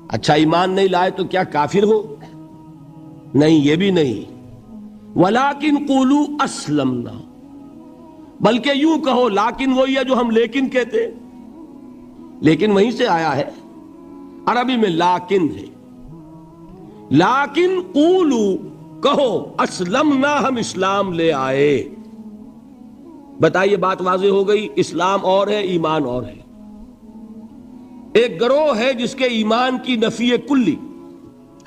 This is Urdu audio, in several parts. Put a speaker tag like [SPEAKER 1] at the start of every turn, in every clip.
[SPEAKER 1] اچھا ایمان نہیں لائے تو کیا کافر ہو؟ نہیں، یہ بھی نہیں. وَلَٰكِنْ قُولُوا أَسْلَمْنَا، بلکہ یوں کہو، لیکن وہی ہے جو ہم لیکن کہتے، لیکن وہیں سے آیا ہے، عربی میں لیکن ہے. لیکن قولوا، کہو، اسلمنا، ہم اسلام لے آئے. بتائیے بات واضح ہو گئی. اسلام اور ہے، ایمان اور ہے. ایک گروہ ہے جس کے ایمان کی نفی کلی،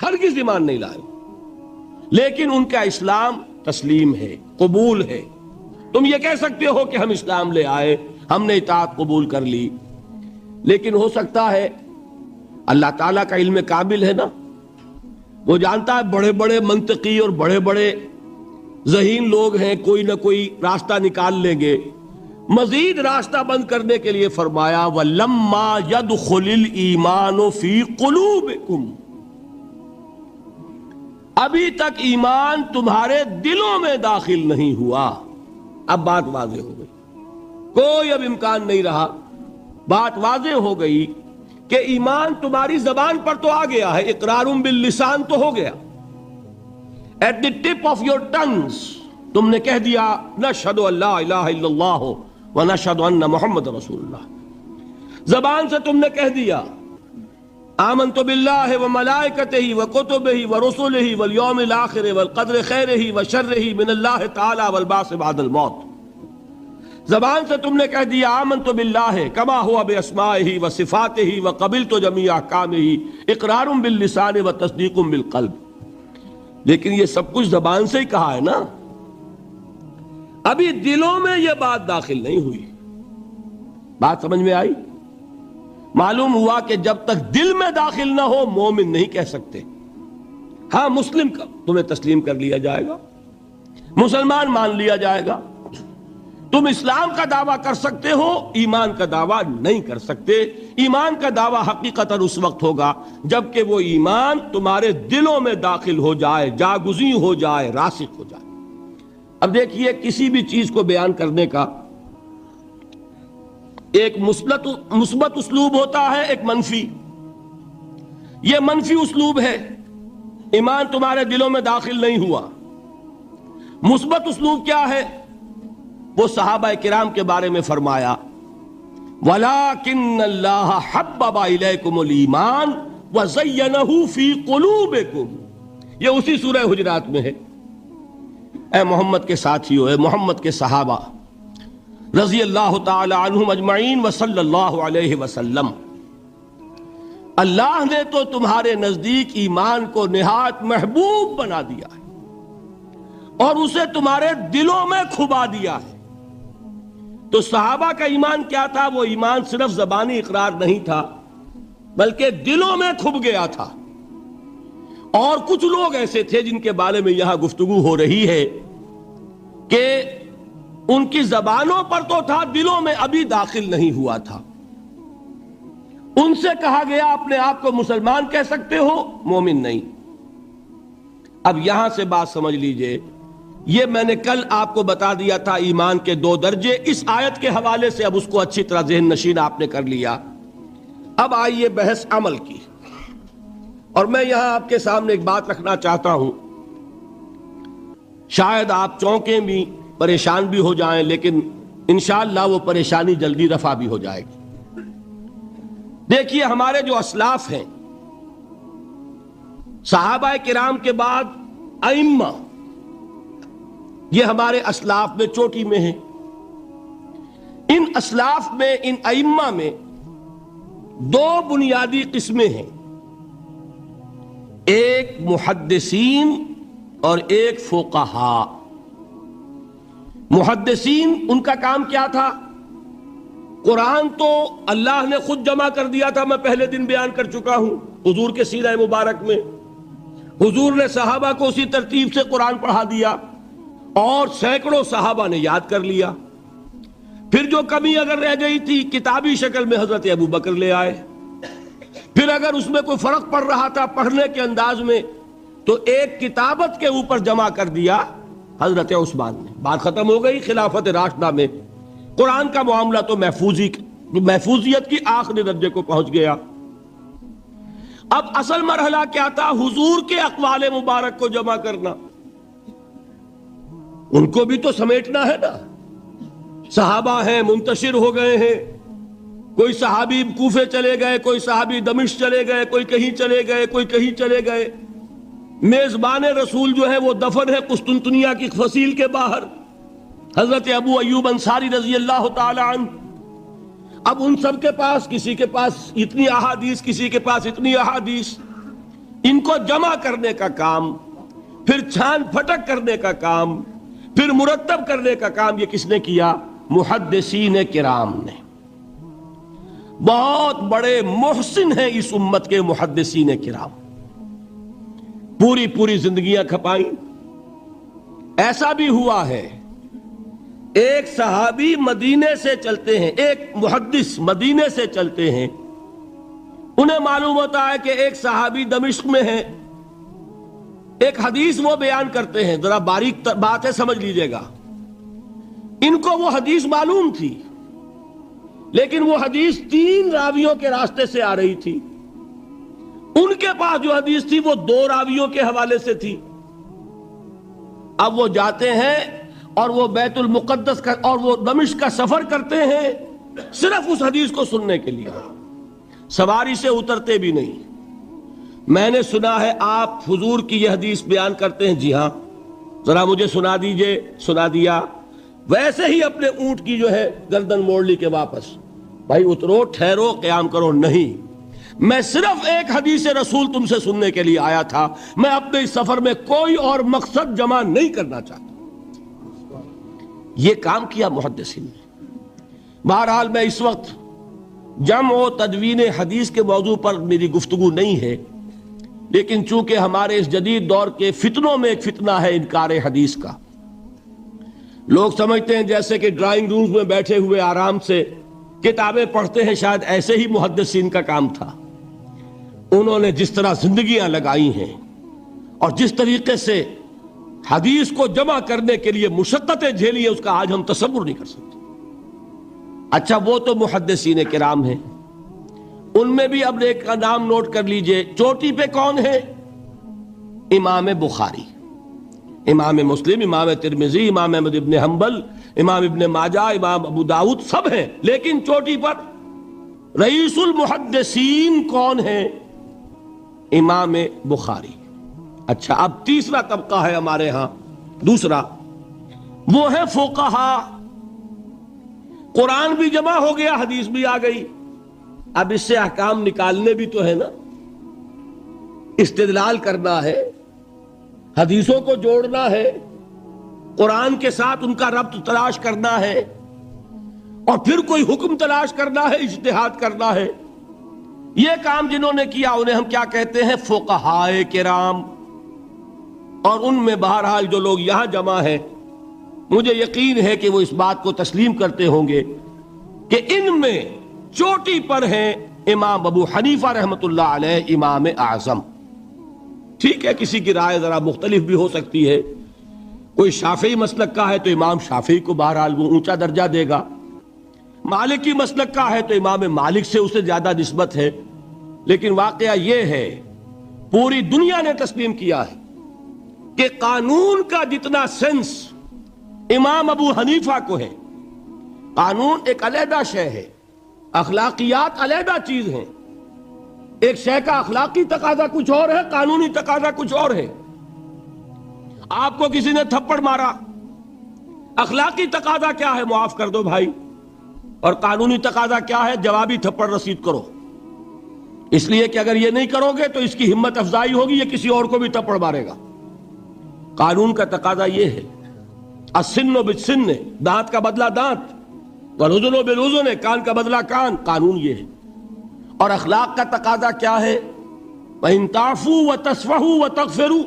[SPEAKER 1] ہرگز ایمان نہیں لائے، لیکن ان کا اسلام تسلیم ہے، قبول ہے. تم یہ کہہ سکتے ہو کہ ہم اسلام لے آئے، ہم نے اطاعت قبول کر لی، لیکن ہو سکتا ہے اللہ تعالیٰ کا علم کامل ہے نا، وہ جانتا ہے بڑے بڑے منطقی اور بڑے بڑے ذہین لوگ ہیں، کوئی نہ کوئی راستہ نکال لیں گے. مزید راستہ بند کرنے کے لیے فرمایا وَلَمَّا يَدْخُلِ الْإِيمَانُ فِي قُلُوبِكُمْ، ابھی تک ایمان تمہارے دلوں میں داخل نہیں ہوا. اب بات واضح ہو گئی، کوئی اب امکان نہیں رہا. بات واضح ہو گئی کہ ایمان تمہاری زبان پر تو آ گیا ہے، اقرار باللسان تو ہو گیا، at the tip of your tongues تم نے کہہ دیا نشہد ان لا الہ الا اللہ ونشہد ان محمد رسول اللہ. زبان سے تم نے کہہ دیا آمنت باللہ وملائکتہ وکتبہ ورسلہ والیوم الآخر والقدر خیرہ وشرہ من اللہ تعالی والبعث بعد الموت. زبان سے تم نے کہہ دیا آمنت باللہ کما ہوا باسمائہ وصفاتہ وقبلت جمیع احکامہ، اقرار باللسان وتصدیق بالقلب. لیکن یہ سب کچھ زبان سے ہی کہا ہے نا، ابھی دلوں میں یہ بات داخل نہیں ہوئی. بات سمجھ میں آئی؟ معلوم ہوا کہ جب تک دل میں داخل نہ ہو مومن نہیں کہہ سکتے. ہاں مسلم کا تمہیں تسلیم کر لیا جائے گا، مسلمان مان لیا جائے گا، تم اسلام کا دعویٰ کر سکتے ہو، ایمان کا دعویٰ نہیں کر سکتے. ایمان کا دعویٰ حقیقتاً اس وقت ہوگا جبکہ وہ ایمان تمہارے دلوں میں داخل ہو جائے، جاگزیں ہو جائے، راسخ ہو جائے. اب دیکھیے کسی بھی چیز کو بیان کرنے کا ایک مثبت اسلوب ہوتا ہے، ایک منفی. یہ منفی اسلوب ہے، ایمان تمہارے دلوں میں داخل نہیں ہوا. مثبت اسلوب کیا ہے؟ وہ صحابہ کرام کے بارے میں فرمایا وَلَٰكِنَّ اللَّهَ حَبَّبَ إِلَيْكُمُ الْإِيمَانَ وَزَيَّنَهُ فِي قُلُوبِكُمْ. یہ اسی سورہ حجرات میں ہے. اے محمد کے ساتھیو، اے محمد کے صحابہ رضی اللہ تعالی عنہم اجمعین وصلی اللہ علیہ وسلم، اللہ نے تو تمہارے نزدیک ایمان کو نہایت محبوب بنا دیا ہے اور اسے تمہارے دلوں میں کھبا دیا ہے. تو صحابہ کا ایمان کیا تھا؟ وہ ایمان صرف زبانی اقرار نہیں تھا بلکہ دلوں میں کھب گیا تھا. اور کچھ لوگ ایسے تھے جن کے بارے میں یہاں گفتگو ہو رہی ہے کہ ان کی زبانوں پر تو تھا، دلوں میں ابھی داخل نہیں ہوا تھا. ان سے کہا گیا اپنے آپ کو مسلمان کہہ سکتے ہو، مومن نہیں. اب یہاں سے بات سمجھ لیجئے، یہ میں نے کل آپ کو بتا دیا تھا ایمان کے 2 درجے، اس آیت کے حوالے سے اب اس کو اچھی طرح ذہن نشین آپ نے کر لیا. اب آئیے بحث عمل کی، اور میں یہاں آپ کے سامنے ایک بات رکھنا چاہتا ہوں، شاید آپ چونکیں بھی، پریشان بھی ہو جائیں، لیکن انشاءاللہ وہ پریشانی جلدی رفع بھی ہو جائے گی. دیکھیے ہمارے جو اسلاف ہیں، صحابہ کرام کے بعد ائمہ، یہ ہمارے اسلاف میں چوٹی میں ہیں. ان اسلاف میں، ان ائمہ میں 2 بنیادی قسمیں ہیں، ایک محدثین اور ایک فقہاء. محدثین ان کا کام کیا تھا؟ قرآن تو اللہ نے خود جمع کر دیا تھا، میں پہلے دن بیان کر چکا ہوں حضور کے سیرہ مبارک میں. حضور نے صحابہ کو اسی ترتیب سے قرآن پڑھا دیا اور سینکڑوں صحابہ نے یاد کر لیا. پھر جو کمی اگر رہ گئی تھی کتابی شکل میں حضرت ابوبکر لے آئے. پھر اگر اس میں کوئی فرق پڑ رہا تھا پڑھنے کے انداز میں تو ایک کتابت کے اوپر جمع کر دیا حضرت عثمان نے. بات ختم ہو گئی. خلافت راشدہ میں قرآن کا معاملہ تو محفوظیت کی آخری درجے کو پہنچ گیا. اب اصل مرحلہ کیا تھا؟ حضور کے اقوال مبارک کو جمع کرنا، ان کو بھی تو سمیٹنا ہے نا۔ صحابہ ہیں، منتشر ہو گئے ہیں، کوئی صحابی کوفے چلے گئے، کوئی صحابی دمشق چلے گئے، کوئی کہیں چلے گئے، کوئی کہیں چلے گئے۔ میزبان رسول جو ہے وہ دفن ہے قسطنطنیہ کی فصیل کے باہر، حضرت ابو ایوب انصاری رضی اللہ تعالی عنہ۔ اب ان سب کے پاس، کسی کے پاس اتنی احادیث، کسی کے پاس اتنی احادیث، ان کو جمع کرنے کا کام، پھر چھان پھٹک کرنے کا کام، پھر مرتب کرنے کا کام یہ کس نے کیا؟ محدثین کرام نے۔ بہت بڑے محسن ہیں اس امت کے محدثین کرام، پوری پوری زندگیاں کھپائیں۔ ایسا بھی ہوا ہے، ایک صحابی مدینے سے چلتے ہیں، ایک محدث مدینے سے چلتے ہیں، انہیں معلوم ہوتا ہے کہ ایک صحابی دمشق میں ہے، ایک حدیث وہ بیان کرتے ہیں، ذرا باریک بات ہے سمجھ لیجئے گا۔ ان کو وہ حدیث معلوم تھی، لیکن وہ حدیث 3 راویوں کے راستے سے آ رہی تھی۔ ان کے پاس جو حدیث تھی وہ 2 راویوں کے حوالے سے تھی۔ اب وہ جاتے ہیں اور وہ بیت المقدس کا اور وہ دمشق کا سفر کرتے ہیں صرف اس حدیث کو سننے کے لیے، سواری سے اترتے بھی نہیں۔ میں نے سنا ہے آپ حضور کی یہ حدیث بیان کرتے ہیں، جی ہاں، ذرا مجھے سنا دیجئے۔ سنا دیا، ویسے ہی اپنے اونٹ کی جو ہے گردن موڑ لی کہ واپس، بھائی اترو، ٹھہرو، قیام کرو۔ نہیں، میں صرف ایک حدیث رسول تم سے سننے کے لیے آیا تھا، میں اپنے اس سفر میں کوئی اور مقصد جمع نہیں کرنا چاہتا۔ یہ کام کیا محدثین نے۔ بہرحال میں اس وقت جمع و تدوین حدیث کے موضوع پر میری گفتگو نہیں ہے، لیکن چونکہ ہمارے اس جدید دور کے فتنوں میں ایک فتنہ ہے انکار حدیث کا۔ لوگ سمجھتے ہیں جیسے کہ ڈرائنگ رومز میں بیٹھے ہوئے آرام سے کتابیں پڑھتے ہیں، شاید ایسے ہی محدثین کا کام تھا۔ انہوں نے جس طرح زندگیاں لگائی ہیں اور جس طریقے سے حدیث کو جمع کرنے کے لیے مشقتیں جھیلی ہیں، اس کا آج ہم تصور نہیں کر سکتے۔ اچھا، وہ تو محدثین کرام ہیں، ان میں بھی اب ایک کا نام نوٹ کر لیجئے، چوٹی پہ کون ہے؟ امام بخاری، امام مسلم، امام ترمذی، امام احمد ابن حنبل، امام ابن ماجہ، امام ابو داؤد، سب ہیں، لیکن چوٹی پر رئیس المحدثین کون ہے؟ امام بخاری۔ اچھا، اب تیسرا طبقہ ہے ہمارے ہاں، دوسرا، وہ ہے فقہا۔ قرآن بھی جمع ہو گیا، حدیث بھی آ گئی، اب اس سے احکام نکالنے بھی تو ہے نا، استدلال کرنا ہے، حدیثوں کو جوڑنا ہے، قرآن کے ساتھ ان کا ربط تلاش کرنا ہے، اور پھر کوئی حکم تلاش کرنا ہے، اجتہاد کرنا ہے۔ یہ کام جنہوں نے کیا انہیں ہم کیا کہتے ہیں؟ فقہائے کرام۔ اور ان میں بہرحال جو لوگ یہاں جمع ہیں، مجھے یقین ہے کہ وہ اس بات کو تسلیم کرتے ہوں گے کہ ان میں چوٹی پر ہیں امام ابو حنیفہ رحمۃ اللہ علیہ، امام اعظم۔ ٹھیک ہے، کسی کی رائے ذرا مختلف بھی ہو سکتی ہے، کوئی شافعی مسلک کا ہے تو امام شافعی کو بہرحال وہ اونچا درجہ دے گا، مالکی مسلک کا ہے تو امام مالک سے اسے زیادہ نسبت ہے۔ لیکن واقعہ یہ ہے، پوری دنیا نے تسلیم کیا ہے کہ قانون کا جتنا سینس امام ابو حنیفہ کو ہے، قانون ایک علیحدہ شے ہے، اخلاقیات علیحدہ چیز ہیں۔ ایک شے کا اخلاقی تقاضا کچھ اور ہے، قانونی تقاضا کچھ اور ہے۔ آپ کو کسی نے تھپڑ مارا، اخلاقی تقاضا کیا ہے؟ معاف کر دو بھائی، اور قانونی تقاضا کیا ہے؟ جوابی تھپڑ رسید کرو، اس لیے کہ اگر یہ نہیں کرو گے تو اس کی ہمت افزائی ہوگی، یہ کسی اور کو بھی تھپڑ مارے گا۔ قانون کا تقاضا یہ ہے، السن بالسن، دانت کا بدلہ دانت، والأذن بالأذن، کان کا بدلہ کان، قانون یہ ہے۔ اور اخلاق کا تقاضا کیا ہے؟ وَإِن تَعْفُوا وَتَصْفَحُوا وَتَغْفِرُوا،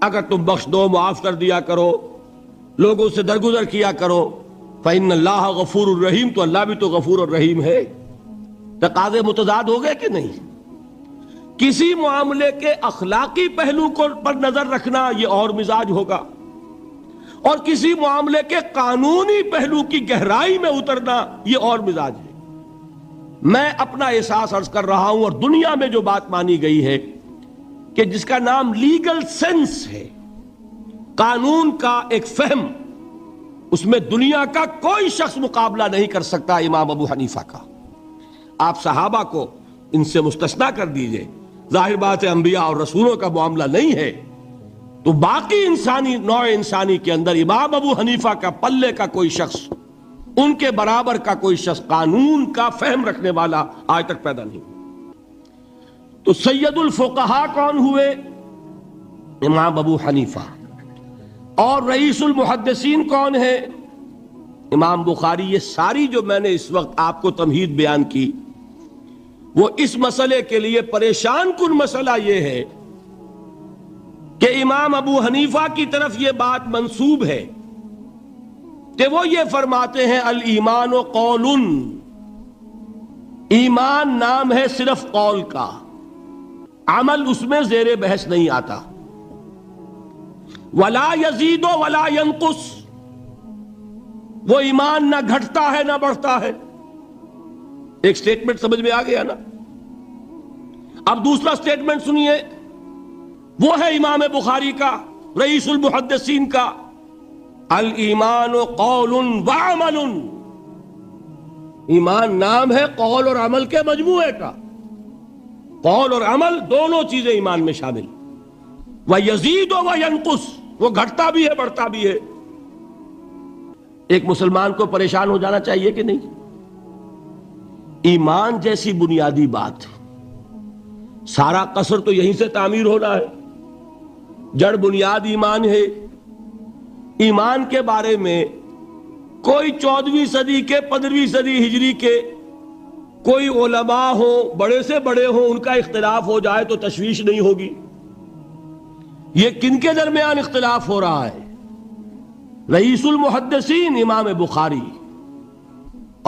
[SPEAKER 1] اگر تم بخش دو، معاف کر دیا کرو، لوگوں سے درگزر کیا کرو، فَإِنَّ اللَّهَ غَفُورٌ رَحِيمٌ، تو اللہ بھی تو غفور اور رحیم ہے۔ تقاضے متضاد ہو گئے کہ نہیں؟ کسی معاملے کے اخلاقی پہلو پر نظر رکھنا یہ اور مزاج ہوگا، اور کسی معاملے کے قانونی پہلو کی گہرائی میں اترنا یہ اور مزاج ہے۔ میں اپنا احساس عرض کر رہا ہوں، اور دنیا میں جو بات مانی گئی ہے کہ جس کا نام لیگل سینس ہے، قانون کا ایک فہم، اس میں دنیا کا کوئی شخص مقابلہ نہیں کر سکتا امام ابو حنیفہ کا۔ آپ صحابہ کو ان سے مستثنا کر دیجئے، ظاہر بات ہے انبیاء اور رسولوں کا معاملہ نہیں ہے، تو باقی انسانی نوع انسانی کے اندر امام ابو حنیفہ کا پلے کا کوئی شخص، ان کے برابر کا کوئی شخص قانون کا فہم رکھنے والا آج تک پیدا نہیں۔ تو سید الفقہاء کون ہوئے؟ امام ابو حنیفہ۔ اور رئیس المحدثین کون ہے؟ امام بخاری۔ یہ ساری جو میں نے اس وقت آپ کو تمہید بیان کی، وہ اس مسئلے کے لیے پریشان کن مسئلہ یہ ہے کہ امام ابو حنیفہ کی طرف یہ بات منسوب ہے کہ وہ یہ فرماتے ہیں الایمان قول، ایمان نام ہے صرف قول کا، عمل اس میں زیر بحث نہیں آتا۔ ولا یزید ولا ینقص، وہ ایمان نہ گھٹتا ہے نہ بڑھتا ہے۔ ایک سٹیٹمنٹ سمجھ میں آ گیا نا؟ اب دوسرا سٹیٹمنٹ سنیے، وہ ہے امام بخاری کا، رئیس المحدثین کا، الایمان قول وعمل، ایمان نام ہے قول اور عمل کے مجموعے کا، قول اور عمل دونوں چیزیں ایمان میں شامل۔ وَيَزِيدُ وَيَنْقُصُ، وہ گھٹتا بھی ہے بڑھتا بھی ہے۔ ایک مسلمان کو پریشان ہو جانا چاہیے کہ نہیں؟ ایمان جیسی بنیادی بات، سارا قصر تو یہیں سے تعمیر ہونا ہے، جڑ بنیاد ایمان ہے۔ ایمان کے بارے میں کوئی 14ویں صدی کے 15ویں صدی ہجری کے کوئی علماء ہوں، بڑے سے بڑے ہوں، ان کا اختلاف ہو جائے تو تشویش نہیں ہوگی۔ یہ کن کے درمیان اختلاف ہو رہا ہے؟ رئیس المحدثین امام بخاری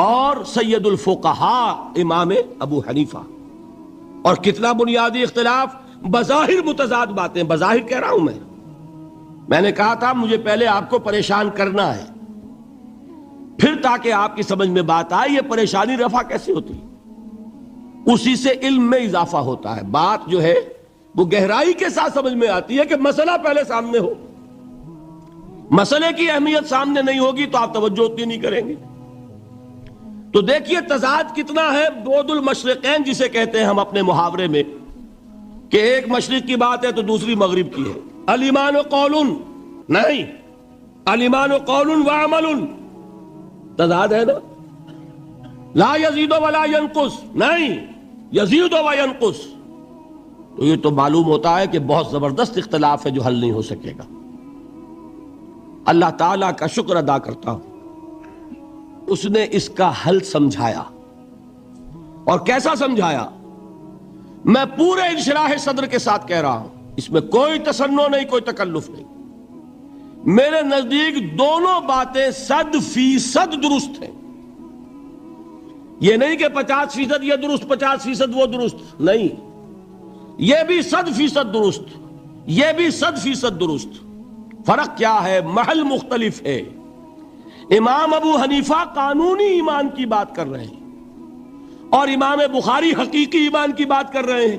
[SPEAKER 1] اور سید الفقہاء امام ابو حنیفہ۔ اور کتنا بنیادی اختلاف، بظاہر متضاد باتیں، بظاہر کہہ رہا ہوں میں نے کہا تھا مجھے پہلے آپ کو پریشان کرنا ہے، پھر تاکہ آپ کی سمجھ میں بات آئے یہ پریشانی رفع کیسے ہوتی، اسی سے علم میں اضافہ ہوتا ہے۔ بات جو ہے وہ گہرائی کے ساتھ سمجھ میں آتی ہے کہ مسئلہ پہلے سامنے ہو۔ مسئلے کی اہمیت سامنے نہیں ہوگی تو آپ توجہ اتنی نہیں کریں گے۔ تو دیکھیے تضاد کتنا ہے، بعد المشرقین جسے کہتے ہیں ہم اپنے محاورے میں، کہ ایک مشرق کی بات ہے تو دوسری مغرب کی ہے۔ الایمان قول، نہیں، الایمان قول وعمل، تضاد ہے نا۔ لا یزید ولا ینقص، نہیں، یزید وینقص۔ تو یہ تو معلوم ہوتا ہے کہ بہت زبردست اختلاف ہے جو حل نہیں ہو سکے گا۔ اللہ تعالیٰ کا شکر ادا کرتا ہوں، اس نے اس کا حل سمجھایا۔ اور کیسا سمجھایا؟ میں پورے انشراح صدر کے ساتھ کہہ رہا ہوں، اس میں کوئی تصنع نہیں، کوئی تکلف نہیں۔ میرے نزدیک دونوں باتیں 100% درست ہیں۔ یہ نہیں کہ 50% یہ درست 50% وہ درست، نہیں، یہ بھی 100% درست، یہ بھی 100% درست۔ فرق کیا ہے؟ محل مختلف ہے۔ امام ابو حنیفہ قانونی ایمان کی بات کر رہے ہیں اور امام بخاری حقیقی ایمان کی بات کر رہے ہیں۔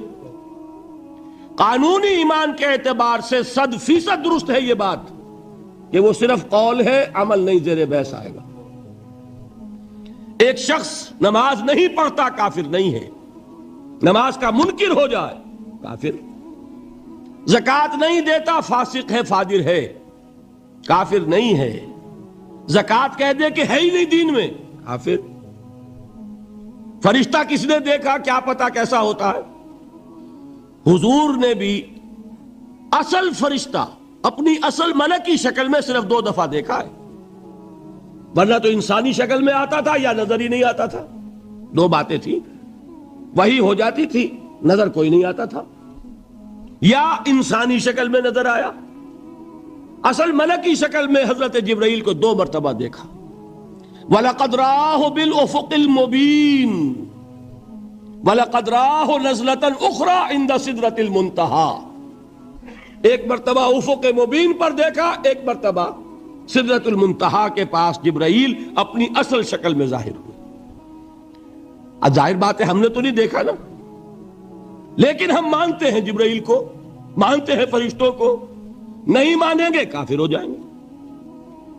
[SPEAKER 1] قانونی ایمان کے اعتبار سے 100% درست ہے یہ بات کہ وہ صرف قول ہے، عمل نہیں زیر بحث آئے گا۔ ایک شخص نماز نہیں پڑھتا کافر نہیں ہے، نماز کا منکر ہو جائے کافر، زکوٰۃ نہیں دیتا فاسق ہے فاجر ہے، کافر نہیں ہے، زکوٰۃ کہہ دے کہ ہے ہی نہیں دین میں، کافر۔ فرشتہ کس نے دیکھا کیا پتا کیسا ہوتا ہے؟ حضور نے بھی اصل فرشتہ اپنی اصل ملکی شکل میں صرف 2 دفعہ دیکھا ہے، ورنہ تو انسانی شکل میں آتا تھا یا نظر ہی نہیں آتا تھا۔ 2 باتیں تھیں، وہی ہو جاتی تھی، نظر کوئی نہیں آتا تھا، یا انسانی شکل میں نظر آیا۔ اصل ملکی شکل میں حضرت جبرائیل کو 2 مرتبہ دیکھا۔ وَلَقَدْ رَآهُ بِالْأُفُقِ الْمُبِينِ وَلَقَدْ رَآهُ نَزْلَةً أُخْرَى عِنْدَ سِدْرَةِ الْمُنْتَهَى، ایک مرتبہ افق مبین پر دیکھا، ایک مرتبہ سدرۃ المنتہا کے پاس جبرائیل اپنی اصل شکل میں ظاہر ہوئے۔ ظاہر بات ہے ہم نے تو نہیں دیکھا نا، لیکن ہم مانتے ہیں جبرائیل کو، مانتے ہیں فرشتوں کو، نہیں مانیں گے کافر ہو جائیں گے۔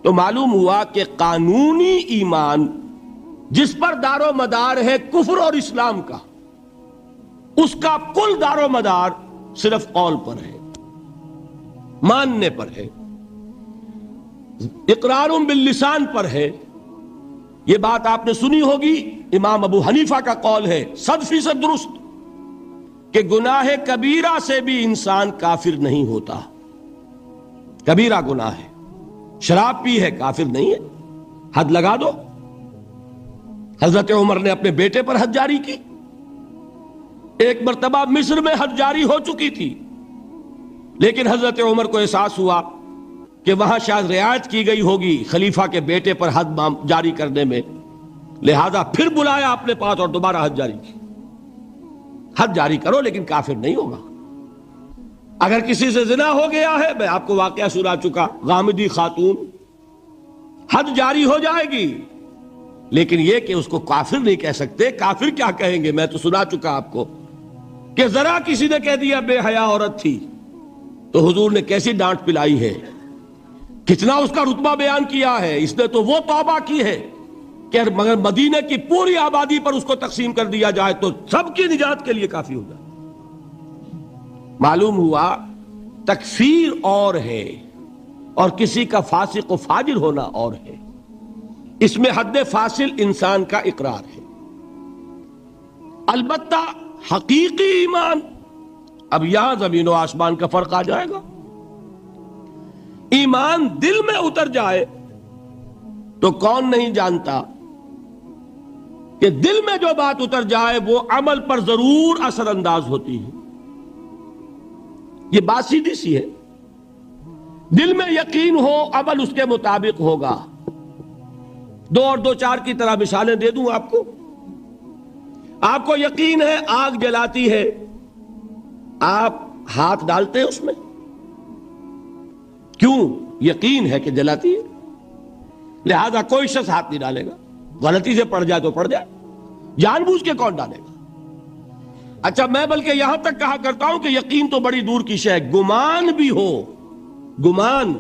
[SPEAKER 1] تو معلوم ہوا کہ قانونی ایمان جس پر دار و مدار ہے کفر اور اسلام کا، اس کا کل دار و مدار صرف قول پر ہے، ماننے پر ہے، اقرار باللسان پر ہے۔ یہ بات آپ نے سنی ہوگی، امام ابو حنیفہ کا قول ہے 100% درست کہ گناہ کبیرہ سے بھی انسان کافر نہیں ہوتا۔ کبیرہ گناہ ہے، شراب پی ہے، کافر نہیں ہے، حد لگا دو۔ حضرت عمر نے اپنے بیٹے پر حد جاری کی، ایک مرتبہ مصر میں حد جاری ہو چکی تھی، لیکن حضرت عمر کو احساس ہوا کہ وہاں شاید رعایت کی گئی ہوگی خلیفہ کے بیٹے پر حد جاری کرنے میں، لہذا پھر بلایا اپنے پاس اور دوبارہ حد جاری کی۔ حد جاری کرو لیکن کافر نہیں ہوگا۔ اگر کسی سے زنا ہو گیا ہے، میں آپ کو واقعہ سنا چکا، غامدی خاتون، حد جاری ہو جائے گی، لیکن یہ کہ اس کو کافر نہیں کہہ سکتے۔ کافر کیا کہیں گے؟ میں تو سنا چکا آپ کو کہ ذرا کسی نے کہہ دیا بے حیا عورت تھی تو حضور نے کیسی ڈانٹ پلائی ہے، کتنا اس کا رتبہ بیان کیا ہے۔ اس نے تو وہ توبہ کی ہے کہ مگر مدینہ کی پوری آبادی پر اس کو تقسیم کر دیا جائے تو سب کی نجات کے لیے کافی ہو جائے۔ معلوم ہوا تکفیر اور ہے اور کسی کا فاسق و فاجر ہونا اور ہے، اس میں حد فاصل انسان کا اقرار ہے۔ البتہ حقیقی ایمان، اب یہاں زمین و آسمان کا فرق آ جائے گا۔ ایمان دل میں اتر جائے تو کون نہیں جانتا کہ دل میں جو بات اتر جائے وہ عمل پر ضرور اثر انداز ہوتی ہے۔ یہ بات سیدھی سی ہے، دل میں یقین ہو عمل اس کے مطابق ہوگا۔ 2 اور 2 4 کی طرح مثالیں دے دوں آپ کو۔ آپ کو یقین ہے آگ جلاتی ہے، آپ ہاتھ ڈالتے ہیں اس میں، کیوں؟ یقین ہے کہ جلاتی ہے، لہذا کوئی شخص ہاتھ نہیں ڈالے گا۔ غلطی سے پڑ جائے تو پڑ جائے، جان بوجھ کے کون ڈالے گا؟ اچھا، میں بلکہ یہاں تک کہا کرتا ہوں کہ یقین تو بڑی دور کی شے ہے، گمان بھی ہو، گمان،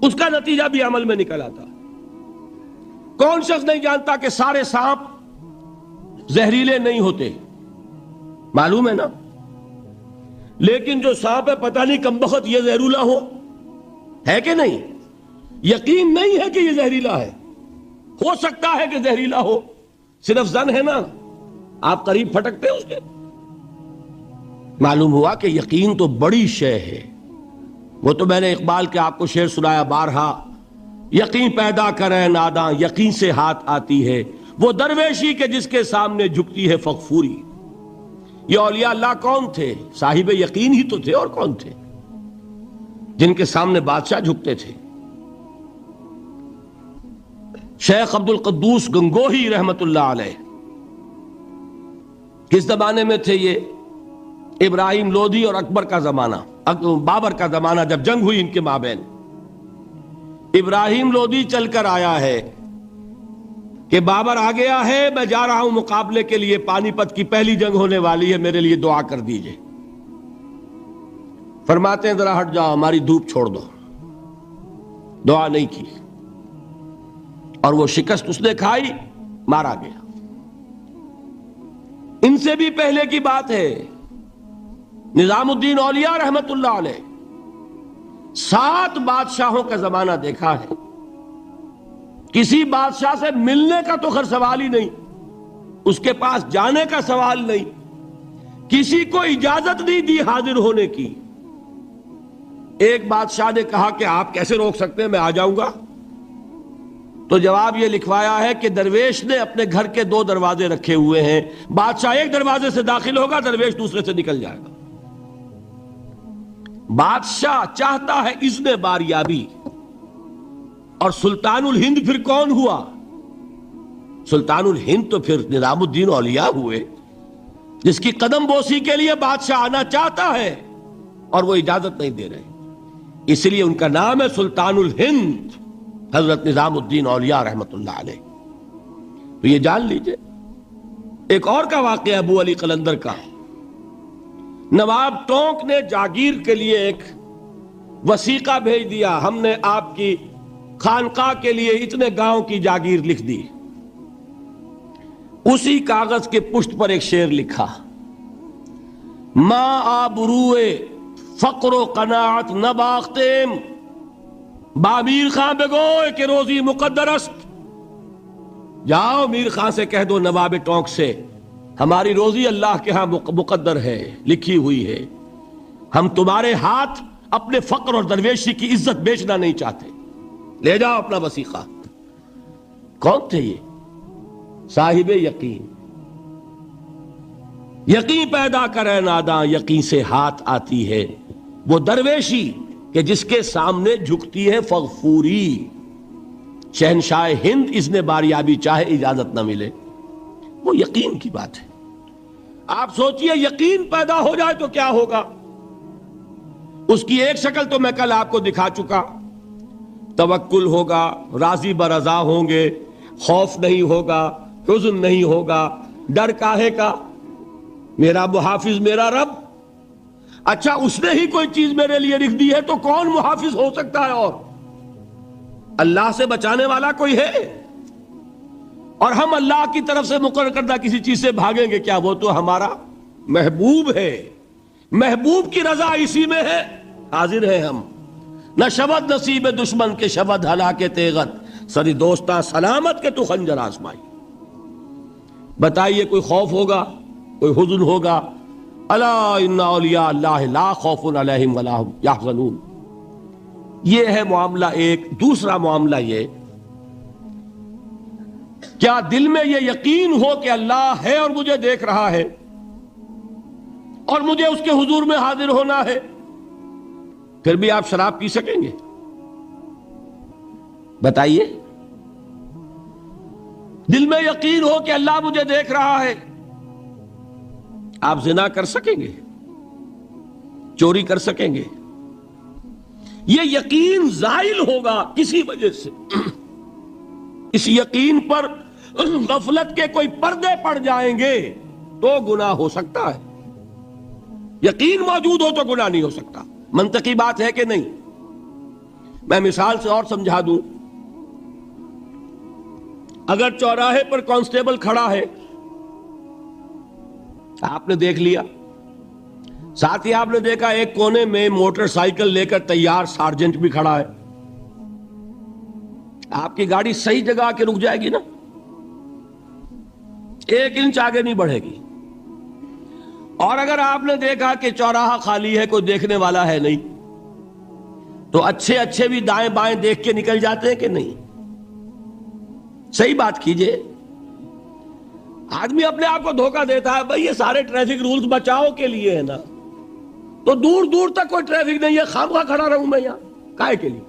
[SPEAKER 1] اس کا نتیجہ بھی عمل میں نکل آتا۔ کون شخص نہیں جانتا کہ سارے سانپ زہریلے نہیں ہوتے؟ معلوم ہے نا، لیکن جو سانپ ہے پتہ نہیں کم بخت یہ زہریلا ہو، ہے کہ نہیں؟ یقین نہیں ہے کہ یہ زہریلا ہے، ہو سکتا ہے کہ زہریلا ہو، صرف ظن ہے نا، آپ قریب پھٹکتے اس کے۔ معلوم ہوا کہ یقین تو بڑی شے ہے۔ وہ تو میں نے اقبال کے آپ کو شعر سنایا بارہا، یقین پیدا کرے ناداں یقین سے ہاتھ آتی ہے، وہ درویشی کے جس کے سامنے جھکتی ہے فغفوری۔ یہ اولیاء اللہ کون تھے؟ صاحب یقین ہی تو تھے، اور کون تھے؟ جن کے سامنے بادشاہ جھکتے تھے۔ شیخ عبد القدوس گنگوہی رحمت اللہ علیہ کس زمانے میں تھے؟ یہ ابراہیم لودھی اور اکبر کا زمانہ، بابر کا زمانہ، جب جنگ ہوئی ان کے مابین۔ ابراہیم لودھی چل کر آیا ہے کہ بابر آ گیا ہے، میں جا رہا ہوں مقابلے کے لیے، پانی پت کی پہلی جنگ ہونے والی ہے، میرے لیے دعا کر دیجئے۔ فرماتے ہیں ذرا ہٹ جاؤ، ہماری دھوپ چھوڑ دو۔ دعا نہیں کی اور وہ شکست اس نے کھائی، مارا گیا۔ ان سے بھی پہلے کی بات ہے، نظام الدین اولیاء رحمت اللہ علیہ 7 بادشاہوں کا زمانہ دیکھا ہے۔ کسی بادشاہ سے ملنے کا تو خیر سوال ہی نہیں، اس کے پاس جانے کا سوال نہیں، کسی کو اجازت نہیں دی حاضر ہونے کی۔ ایک بادشاہ نے کہا کہ آپ کیسے روک سکتے ہیں، میں آ جاؤں گا۔ تو جواب یہ لکھوایا ہے کہ درویش نے اپنے گھر کے 2 دروازے رکھے ہوئے ہیں، بادشاہ ایک دروازے سے داخل ہوگا، درویش دوسرے سے نکل جائے گا۔ بادشاہ چاہتا ہے اذن باریابی، اور سلطان الہند پھر کون ہوا؟ سلطان الہند تو پھر نظام الدین اولیاء ہوئے، جس کی قدم بوسی کے لیے بادشاہ آنا چاہتا ہے اور وہ اجازت نہیں دے رہے، اس لیے ان کا نام ہے سلطان الہند، حضرت نظام الدین اولیاء رحمت اللہ علیہ۔ تو یہ جان لیجئے ایک اور کا واقعہ ابو علی قلندر کا، نواب ٹونک نے جاگیر کے لیے ایک وثیقہ بھیج دیا، ہم نے آپ کی خانقاہ کے لیے اتنے گاؤں کی جاگیر لکھ دی۔ اسی کاغذ کے پشت پر ایک شعر لکھا، ما آبروئے فقر و قناعت نباختیم، با میر خان بگوئے کہ روزی مقدر است۔ جاؤ میر خان سے کہہ دو، نواب ٹونک سے، ہماری روزی اللہ کے ہاں مقدر ہے، لکھی ہوئی ہے، ہم تمہارے ہاتھ اپنے فقر اور درویشی کی عزت بیچنا نہیں چاہتے، لے جاؤ اپنا وثیقہ۔ کون تھے یہ؟ صاحب یقین۔ یقین پیدا کرے ناداں، یقین سے ہاتھ آتی ہے وہ درویشی کہ جس کے سامنے جھکتی ہے فغفوری۔ شہنشاہ ہند اس نے باریابی چاہے اجازت نہ ملے، وہ یقین کی بات ہے۔ آپ سوچئے یقین پیدا ہو جائے تو کیا ہوگا؟ اس کی ایک شکل تو میں کل آپ کو دکھا چکا، توکل ہوگا، راضی برضا ہوں گے، خوف نہیں ہوگا، حزن نہیں ہوگا، ڈر کاہے کا، میرا محافظ میرا رب۔ اچھا اس نے ہی کوئی چیز میرے لیے لکھ دی ہے تو کون محافظ ہو سکتا ہے؟ اور اللہ سے بچانے والا کوئی ہے؟ اور ہم اللہ کی طرف سے مقرر کردہ کسی چیز سے بھاگیں گے کیا؟ وہ تو ہمارا محبوب ہے، محبوب کی رضا اسی میں ہے، حاضر ہیں ہم۔ نہ شبد نصیب دشمن کے شبد ہلا کے تیغت، سری دوستاں سلامت کے تو خنجر آزمائی۔ بتائیے کوئی خوف ہوگا، کوئی حزن ہوگا؟ الا ان اولیاء اللہ لا خوف علیہم ولا هم یحزنون۔ یہ ہے معاملہ ایک۔ دوسرا معاملہ یہ، کیا دل میں یہ یقین ہو کہ اللہ ہے اور مجھے دیکھ رہا ہے اور مجھے اس کے حضور میں حاضر ہونا ہے، پھر بھی آپ شراب پی سکیں گے؟ بتائیے، دل میں یقین ہو کہ اللہ مجھے دیکھ رہا ہے، آپ زنا کر سکیں گے؟ چوری کر سکیں گے؟ یہ یقین زائل ہوگا کسی وجہ سے۔ اس یقین پر غفلت کے کوئی پردے پڑ جائیں گے تو گناہ ہو سکتا ہے، یقین موجود ہو تو گناہ نہیں ہو سکتا۔ منطقی بات ہے کہ نہیں؟ میں مثال سے اور سمجھا دوں، اگر چوراہے پر کانسٹیبل کھڑا ہے، آپ نے دیکھ لیا، ساتھ ہی آپ نے دیکھا ایک کونے میں موٹر سائیکل لے کر تیار سارجنٹ بھی کھڑا ہے، آپ کی گاڑی صحیح جگہ آ کے رک جائے گی نا، ایک انچ آگے نہیں بڑھے گی۔ اور اگر آپ نے دیکھا کہ چوراہا خالی ہے، کوئی دیکھنے والا ہے نہیں، تو اچھے اچھے بھی دائیں بائیں دیکھ کے نکل جاتے ہیں کہ نہیں؟ صحیح بات کیجئے۔ آدمی اپنے آپ کو دھوکہ دیتا ہے، بھئی یہ سارے ٹریفک رولز بچاؤ کے لیے ہے نا، تو دور دور تک کوئی ٹریفک نہیں ہے، خامخواہ کھڑا رہوں میں یہاں کائے کے لیے؟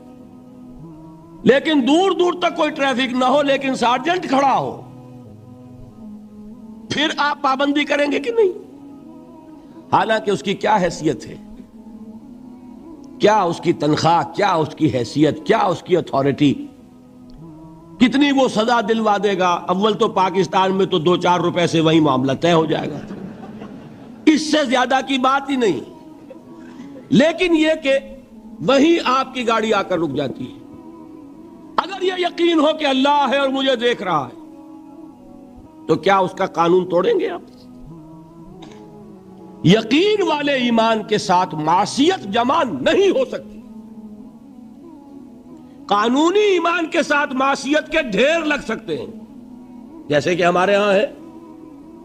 [SPEAKER 1] لیکن دور دور تک کوئی ٹریفک نہ ہو لیکن سارجنٹ کھڑا ہو، پھر آپ پابندی کریں گے کہ نہیں؟ حالانکہ اس کی کیا حیثیت ہے، کیا اس کی تنخواہ، کیا اس کی حیثیت، کیا اس کی اتھارٹی، کتنی وہ سزا دلوا دے گا؟ اول تو پاکستان میں تو 2-4 روپے سے وہی معاملہ طے ہو جائے گا، اس سے زیادہ کی بات ہی نہیں۔ لیکن یہ کہ وہیں آپ کی گاڑی آ کر رک جاتی ہے۔ اگر یہ یقین ہو کہ اللہ ہے اور مجھے دیکھ رہا ہے تو کیا اس کا قانون توڑیں گے آپ؟ یقین والے ایمان کے ساتھ معصیت جمع نہیں ہو سکتی۔ قانونی ایمان کے ساتھ معصیت کے ڈھیر لگ سکتے ہیں، جیسے کہ ہمارے ہاں ہے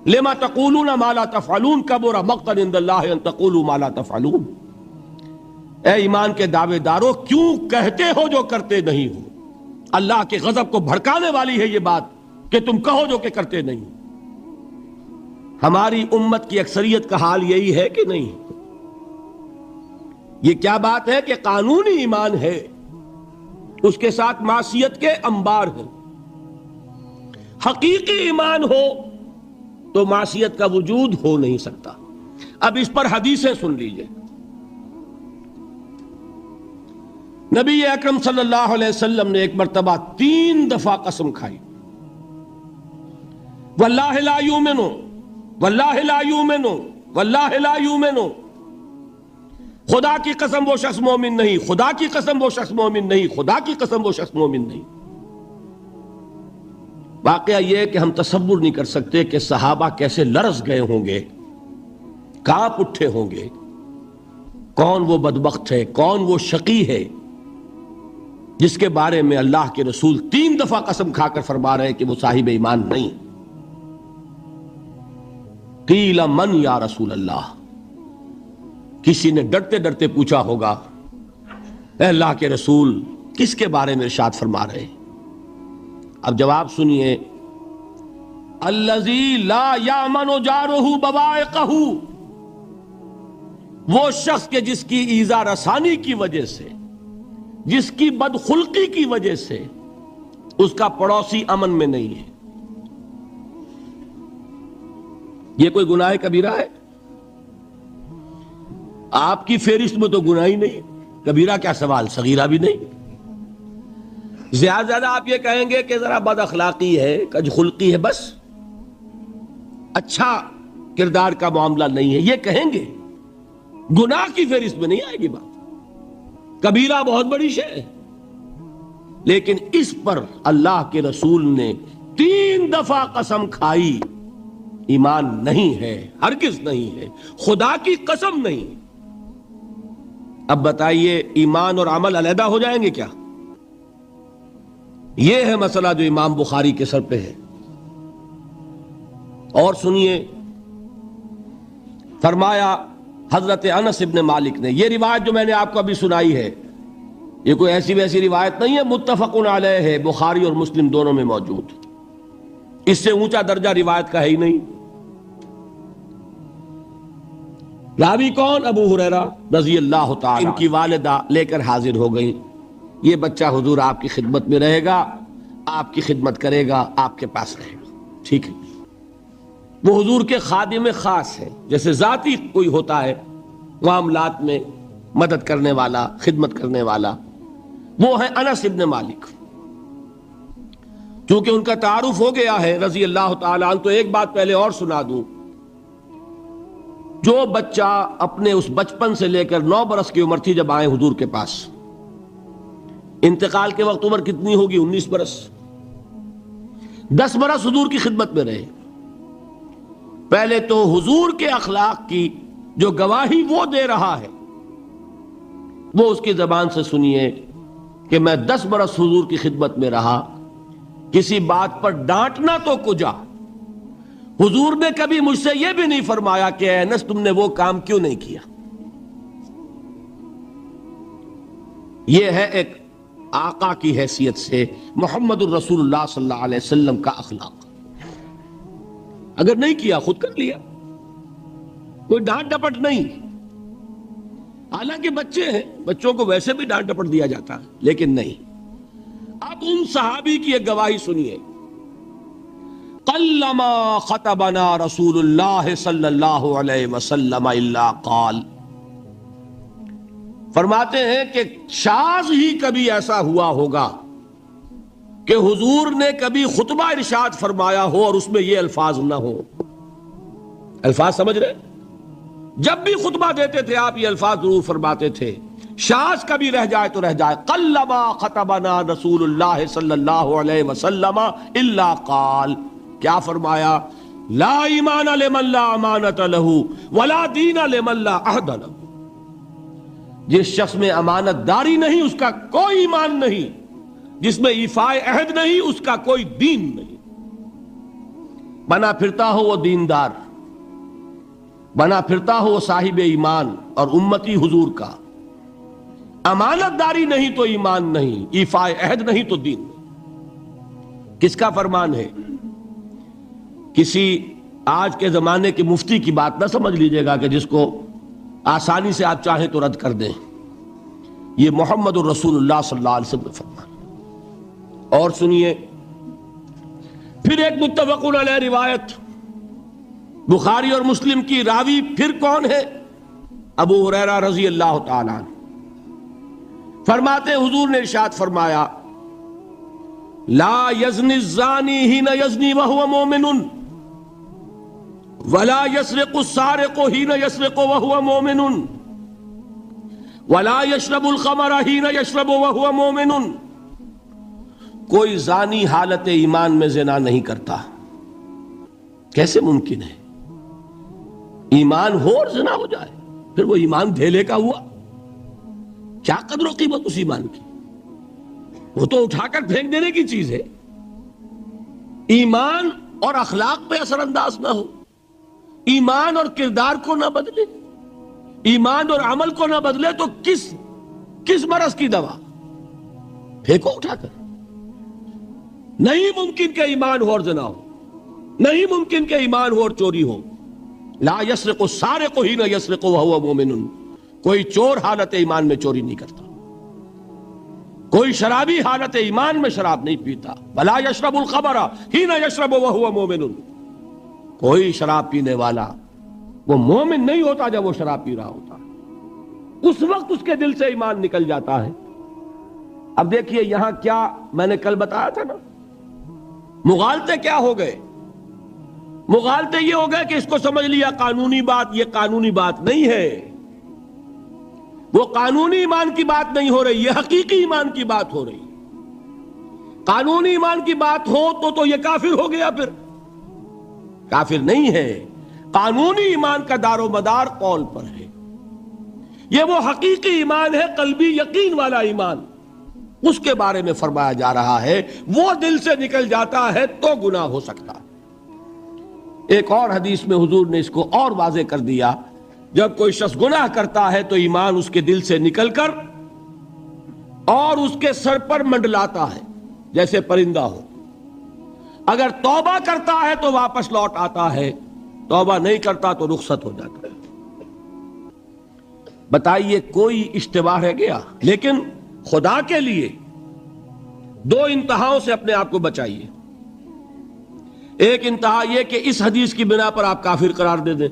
[SPEAKER 1] لما تقولون ما لا تفعلون کبر مقتا عند اللہ ان تقولوا ما لا تفعلون۔ اے ایمان کے دعوے دارو، کیوں کہتے ہو جو کرتے نہیں ہو؟ اللہ کے غضب کو بھڑکانے والی ہے یہ بات کہ تم کہو جو کہ کرتے نہیں ہو۔ ہماری امت کی اکثریت کا حال یہی ہے کہ نہیں؟ یہ کیا بات ہے کہ قانونی ایمان ہے، اس کے ساتھ معصیت کے انبار ہیں۔ حقیقی ایمان ہو تو معصیت کا وجود ہو نہیں سکتا۔ اب اس پر حدیثیں سن لیجئے۔ نبی اکرم صلی اللہ علیہ وسلم نے ایک مرتبہ 3 دفعہ قسم کھائی، واللہ لا یؤمنو واللہ لا یؤمن، واللہ لا یؤمن، خدا کی قسم وہ شخص مومن نہیں، خدا کی قسم وہ شخص مومن نہیں، خدا کی قسم وہ شخص مومن نہیں۔ واقعہ یہ ہے کہ ہم تصور نہیں کر سکتے کہ صحابہ کیسے لرز گئے ہوں گے، کانپ اٹھے ہوں گے، کون وہ بدبخت ہے، کون وہ شقی ہے جس کے بارے میں اللہ کے رسول 3 دفعہ قسم کھا کر فرما رہے ہیں کہ وہ صاحب ایمان نہیں۔ قیل من یا رسول اللہ، کسی نے ڈرتے ڈرتے پوچھا ہوگا اے اللہ کے رسول کس کے بارے میں ارشاد فرما رہے ہیں؟ اب جواب سنیے، الذی لا یامن جارہ بوائقہ، وہ شخص کے جس کی ایذا رسانی کی وجہ سے، جس کی بدخلقی کی وجہ سے اس کا پڑوسی امن میں نہیں ہے۔ یہ کوئی گناہ کبیرہ ہے؟ آپ کی فہرست میں تو گناہ ہی نہیں، کبیرہ کیا سوال، صغیرہ بھی نہیں۔ زیادہ آپ یہ کہیں گے کہ ذرا بد اخلاقی ہے، کج خلقی ہے، بس اچھا کردار کا معاملہ نہیں ہے، یہ کہیں گے، گناہ کی فہرست میں نہیں آئے گی بات۔ کبیرہ بہت بڑی شے ہے، لیکن اس پر اللہ کے رسول نے 3 دفعہ قسم کھائی، ایمان نہیں ہے، ہرگز نہیں ہے، خدا کی قسم نہیں۔ اب بتائیے ایمان اور عمل علیحدہ ہو جائیں گے کیا؟ یہ ہے مسئلہ جو امام بخاری کے سر پہ ہے۔ اور سنیے، فرمایا حضرت انس ابن مالک نے، یہ روایت جو میں نے آپ کو ابھی سنائی ہے یہ کوئی ایسی ویسی روایت نہیں ہے، متفق علیہ ہے، بخاری اور مسلم دونوں میں موجود، اس سے اونچا درجہ روایت کا ہے ہی نہیں۔ راوی کون؟ ابو ہریرہ رضی اللہ تعالی، ان کی والدہ لے کر حاضر ہو گئی، یہ بچہ حضور آپ کی خدمت میں رہے گا، آپ کی خدمت کرے گا، آپ کے پاس رہے گا، ٹھیک ہے۔ وہ حضور کے خادم خاص ہے، جیسے ذاتی کوئی ہوتا ہے معاملات میں مدد کرنے والا، خدمت کرنے والا، وہ ہے انس ابن مالک۔ چونکہ ان کا تعارف ہو گیا ہے رضی اللہ تعالیٰ عنہ، تو ایک بات پہلے اور سنا دوں، جو بچہ اپنے اس بچپن سے لے کر 9 برس کی عمر تھی جب آئے حضور کے پاس، انتقال کے وقت عمر کتنی ہوگی؟ 19 برس، 10 برس حضور کی خدمت میں رہے۔ پہلے تو حضور کے اخلاق کی جو گواہی وہ دے رہا ہے وہ اس کی زبان سے سنیے کہ میں 10 برس حضور کی خدمت میں رہا، کسی بات پر ڈانٹنا تو کجا، حضور نے کبھی مجھ سے یہ بھی نہیں فرمایا کہ اے انس تم نے وہ کام کیوں نہیں کیا۔ یہ ہے ایک آقا کی حیثیت سے محمد الرسول اللہ صلی اللہ علیہ وسلم کا اخلاق۔ اگر نہیں کیا خود کر لیا، کوئی ڈانٹ ڈپٹ نہیں، حالانکہ بچے ہیں، بچوں کو ویسے بھی ڈانٹ ڈپٹ دیا جاتا ہے، لیکن نہیں۔ اب ان صحابی کی ایک گواہی سنیے، قلما خطبنا رسول اللہ صلی اللہ علیہ وسلم الا قال، فرماتے ہیں کہ شاذ ہی کبھی ایسا ہوا ہوگا کہ حضور نے کبھی خطبہ ارشاد فرمایا ہو اور اس میں یہ الفاظ نہ ہو۔ الفاظ سمجھ رہے؟ جب بھی خطبہ دیتے تھے آپ یہ الفاظ ضرور فرماتے تھے، شاذ کبھی رہ جائے تو رہ جائے، قلما خطبنا رسول اللہ صلی اللہ علیہ وسلم الا قال، کیا فرمایا؟ لا ایمان لمن لا امانت لہ ولا دین لمن لا عہد لہ، جس شخص میں امانت داری نہیں اس کا کوئی ایمان نہیں، جس میں ایفاء عہد نہیں اس کا کوئی دین نہیں۔ بنا پھرتا ہو وہ دیندار، بنا پھرتا ہو وہ صاحب ایمان اور امتی حضور کا، امانت داری نہیں تو ایمان نہیں، ایفاء عہد نہیں تو دین نہیں۔ کس کا فرمان ہے؟ کسی آج کے زمانے کے مفتی کی بات نہ سمجھ لیجئے گا کہ جس کو آسانی سے آپ چاہیں تو رد کر دیں، یہ محمد الرسول اللہ صلی اللہ علیہ وسلم فرمان۔ اور سنیے پھر ایک متفق علیہ روایت بخاری اور مسلم کی، راوی پھر کون ہے؟ ابو ہریرہ رضی اللہ تعالیٰ عنہ فرماتے حضور نے ارشاد فرمایا، لا یزنی الزانی حین یزنی وہو مومن، ولا يسرق السارق حين يسرق وهو مؤمن ولا يشرب الخمر حين يشرب وهو مؤمن. کوئی زانی حالت ایمان میں زنا نہیں کرتا. کیسے ممکن ہے؟ ایمان ہو اور زنا ہو جائے، پھر وہ ایمان دھیلے کا ہوا. کیا قدر و قیمت اس ایمان کی؟ وہ تو اٹھا کر پھینک دینے کی چیز ہے. ایمان اور اخلاق پہ اثر انداز نہ ہو، ایمان اور کردار کو نہ بدلے، ایمان اور عمل کو نہ بدلے تو کس مرض کی دوا؟ پھینکو اٹھا کر. نہیں ممکن کہ ایمان ہو اور زنا ہو، نہیں ممکن کہ ایمان ہو اور چوری ہو. لا یسرق السارق حین یسرق وهو مؤمن. کوئی چور حالت ایمان میں چوری نہیں کرتا، کوئی شرابی حالت ایمان میں شراب نہیں پیتا. ولا یشرب الخمر حین یشرب وهو مؤمن. کوئی شراب پینے والا وہ مومن نہیں ہوتا جب وہ شراب پی رہا ہوتا، اس وقت اس کے دل سے ایمان نکل جاتا ہے. اب دیکھیے یہاں کیا میں نے کل بتایا تھا نا، مغالطے کیا ہو گئے؟ مغالطے یہ ہو گئے کہ اس کو سمجھ لیا قانونی بات. یہ قانونی بات نہیں ہے، وہ قانونی ایمان کی بات نہیں ہو رہی، یہ حقیقی ایمان کی بات ہو رہی. قانونی ایمان کی بات ہو تو یہ کافر ہو گیا. پھر کافر نہیں ہے. قانونی ایمان کا دار و مدار قول پر ہے. یہ وہ حقیقی ایمان ہے، قلبی یقین والا ایمان. اس کے بارے میں فرمایا جا رہا ہے وہ دل سے نکل جاتا ہے تو گناہ ہو سکتا. ایک اور حدیث میں حضور نے اس کو اور واضح کر دیا. جب کوئی شخص گناہ کرتا ہے تو ایمان اس کے دل سے نکل کر اور اس کے سر پر منڈلاتا ہے جیسے پرندہ ہو. اگر توبہ کرتا ہے تو واپس لوٹ آتا ہے، توبہ نہیں کرتا تو رخصت ہو جاتا ہے. بتائیے کوئی اشتباہ رہ گیا؟ لیکن خدا کے لیے دو انتہاؤں سے اپنے آپ کو بچائیے. ایک انتہا یہ کہ اس حدیث کی بنا پر آپ کافر قرار دے دیں.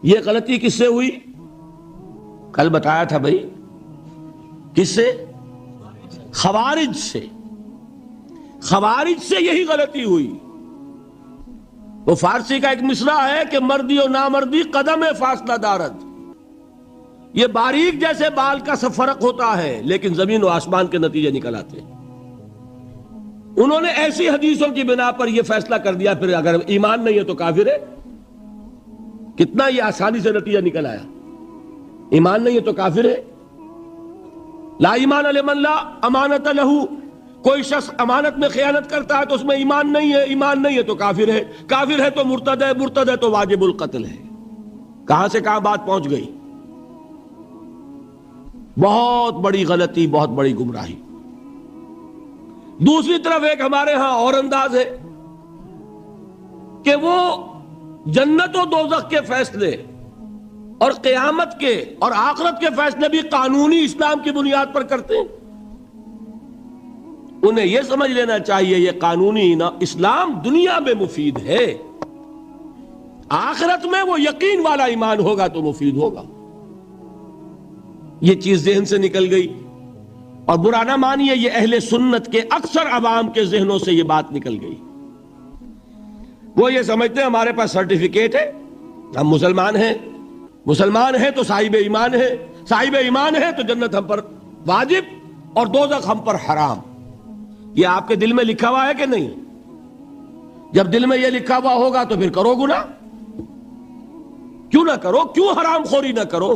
[SPEAKER 1] یہ غلطی کس سے ہوئی؟ کل بتایا تھا بھائی، کس سے؟ خوارج سے. خوارج سے یہی غلطی ہوئی. وہ فارسی کا ایک مصرع ہے کہ مردی و نامردی قدم فاصلہ دارد. یہ باریک جیسے بال کا سا فرق ہوتا ہے لیکن زمین و آسمان کے نتیجے نکل آتے ہیں. انہوں نے ایسی حدیثوں کی بنا پر یہ فیصلہ کر دیا پھر اگر ایمان نہیں ہے تو کافر ہے. کتنا یہ آسانی سے نتیجہ نکل آیا. ایمان نہیں ہے تو کافر ہے. لا ایمان لمن لا امانت لہو. کوئی شخص امانت میں خیانت کرتا ہے تو اس میں ایمان نہیں ہے، ایمان نہیں ہے تو کافر ہے. کافر ہے تو مرتد ہے، مرتد ہے تو واجب القتل ہے. کہاں سے کہاں بات پہنچ گئی؟ بہت بڑی غلطی، بہت بڑی گمراہی. دوسری طرف ایک ہمارے ہاں اور انداز ہے کہ وہ جنت و دوزخ کے فیصلے اور قیامت کے اور آخرت کے فیصلے بھی قانونی اسلام کی بنیاد پر کرتے ہیں. انہیں یہ سمجھ لینا چاہیے یہ قانونی اسلام دنیا میں مفید ہے، آخرت میں وہ یقین والا ایمان ہوگا تو مفید ہوگا. یہ چیز ذہن سے نکل گئی. اور برا نہ مانیے، یہ اہل سنت کے اکثر عوام کے ذہنوں سے یہ بات نکل گئی. وہ یہ سمجھتے ہیں ہمارے پاس سرٹیفکیٹ ہے، ہم مسلمان ہیں، مسلمان ہیں تو صاحب ایمان ہے، صاحب ایمان ہے تو جنت ہم پر واجب اور دوزخ ہم پر حرام. یہ آپ کے دل میں لکھا ہوا ہے کہ نہیں؟ جب دل میں یہ لکھا ہوا ہوگا تو پھر کرو گناہ. کیوں نہ کرو؟ کیوں حرام خوری نہ کرو؟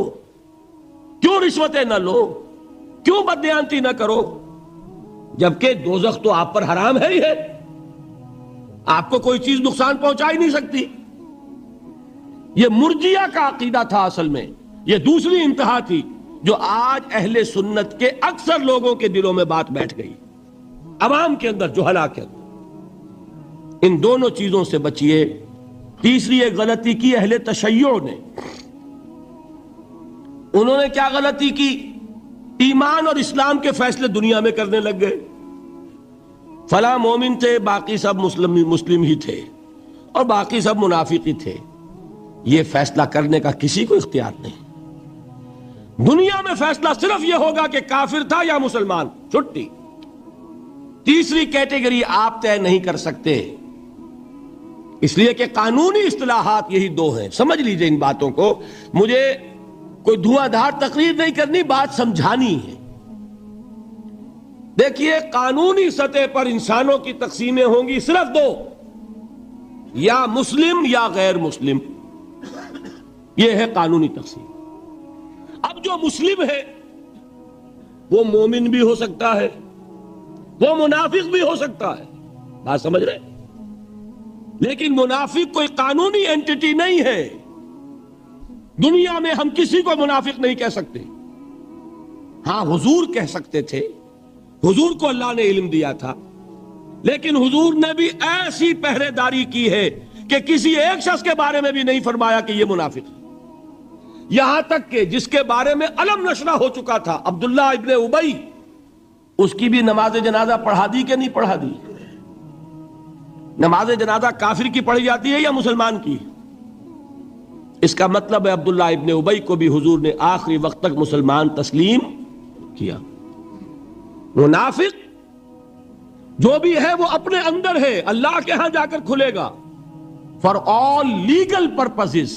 [SPEAKER 1] کیوں رشوتیں نہ لو؟ کیوں بددیانتی نہ کرو؟ جبکہ دوزخ تو آپ پر حرام ہے ہی ہے، آپ کو کوئی چیز نقصان پہنچا ہی نہیں سکتی. یہ مرجیہ کا عقیدہ تھا اصل میں. یہ دوسری انتہا تھی جو آج اہل سنت کے اکثر لوگوں کے دلوں میں بات بیٹھ گئی، عوام کے اندر، جہلا کے اندر. ان دونوں چیزوں سے بچیے. تیسری ایک غلطی کی اہل تشیع نے. انہوں نے کیا غلطی کی؟ ایمان اور اسلام کے فیصلے دنیا میں کرنے لگ گئے. فلاں مومن تھے، باقی سب مسلم ہی تھے اور باقی سب منافق ہی تھے. یہ فیصلہ کرنے کا کسی کو اختیار نہیں. دنیا میں فیصلہ صرف یہ ہوگا کہ کافر تھا یا مسلمان، چھٹی. تیسری کیٹیگری آپ طے نہیں کر سکتے. اس لیے کہ قانونی اصطلاحات یہی دو ہیں، سمجھ لیجئے ان باتوں کو. مجھے کوئی دھواں دھار تقریر نہیں کرنی، بات سمجھانی ہے. دیکھیے قانونی سطح پر انسانوں کی تقسیمیں ہوں گی صرف دو، یا مسلم یا غیر مسلم. یہ ہے قانونی تقسیم. اب جو مسلم ہے وہ مومن بھی ہو سکتا ہے، وہ منافق بھی ہو سکتا ہے. بات سمجھ رہے؟ لیکن منافق کوئی قانونی اینٹی نہیں ہے. دنیا میں ہم کسی کو منافق نہیں کہہ سکتے. ہاں حضور کہہ سکتے تھے، حضور کو اللہ نے علم دیا تھا، لیکن حضور نے بھی ایسی پہرے داری کی ہے کہ کسی ایک شخص کے بارے میں بھی نہیں فرمایا کہ یہ منافق ہے. یہاں تک کہ جس کے بارے میں علم نشرہ ہو چکا تھا، عبداللہ ابن ابی، اس کی بھی نماز جنازہ پڑھا دی کہ نہیں پڑھا دی؟ نماز جنازہ کافر کی پڑھی جاتی ہے یا مسلمان کی؟ اس کا مطلب ہے عبداللہ ابن ابی کو بھی حضور نے آخری وقت تک مسلمان تسلیم کیا. منافق جو بھی ہے وہ اپنے اندر ہے، اللہ کے ہاں جا کر کھلے گا. فار آل لیگل پرپسز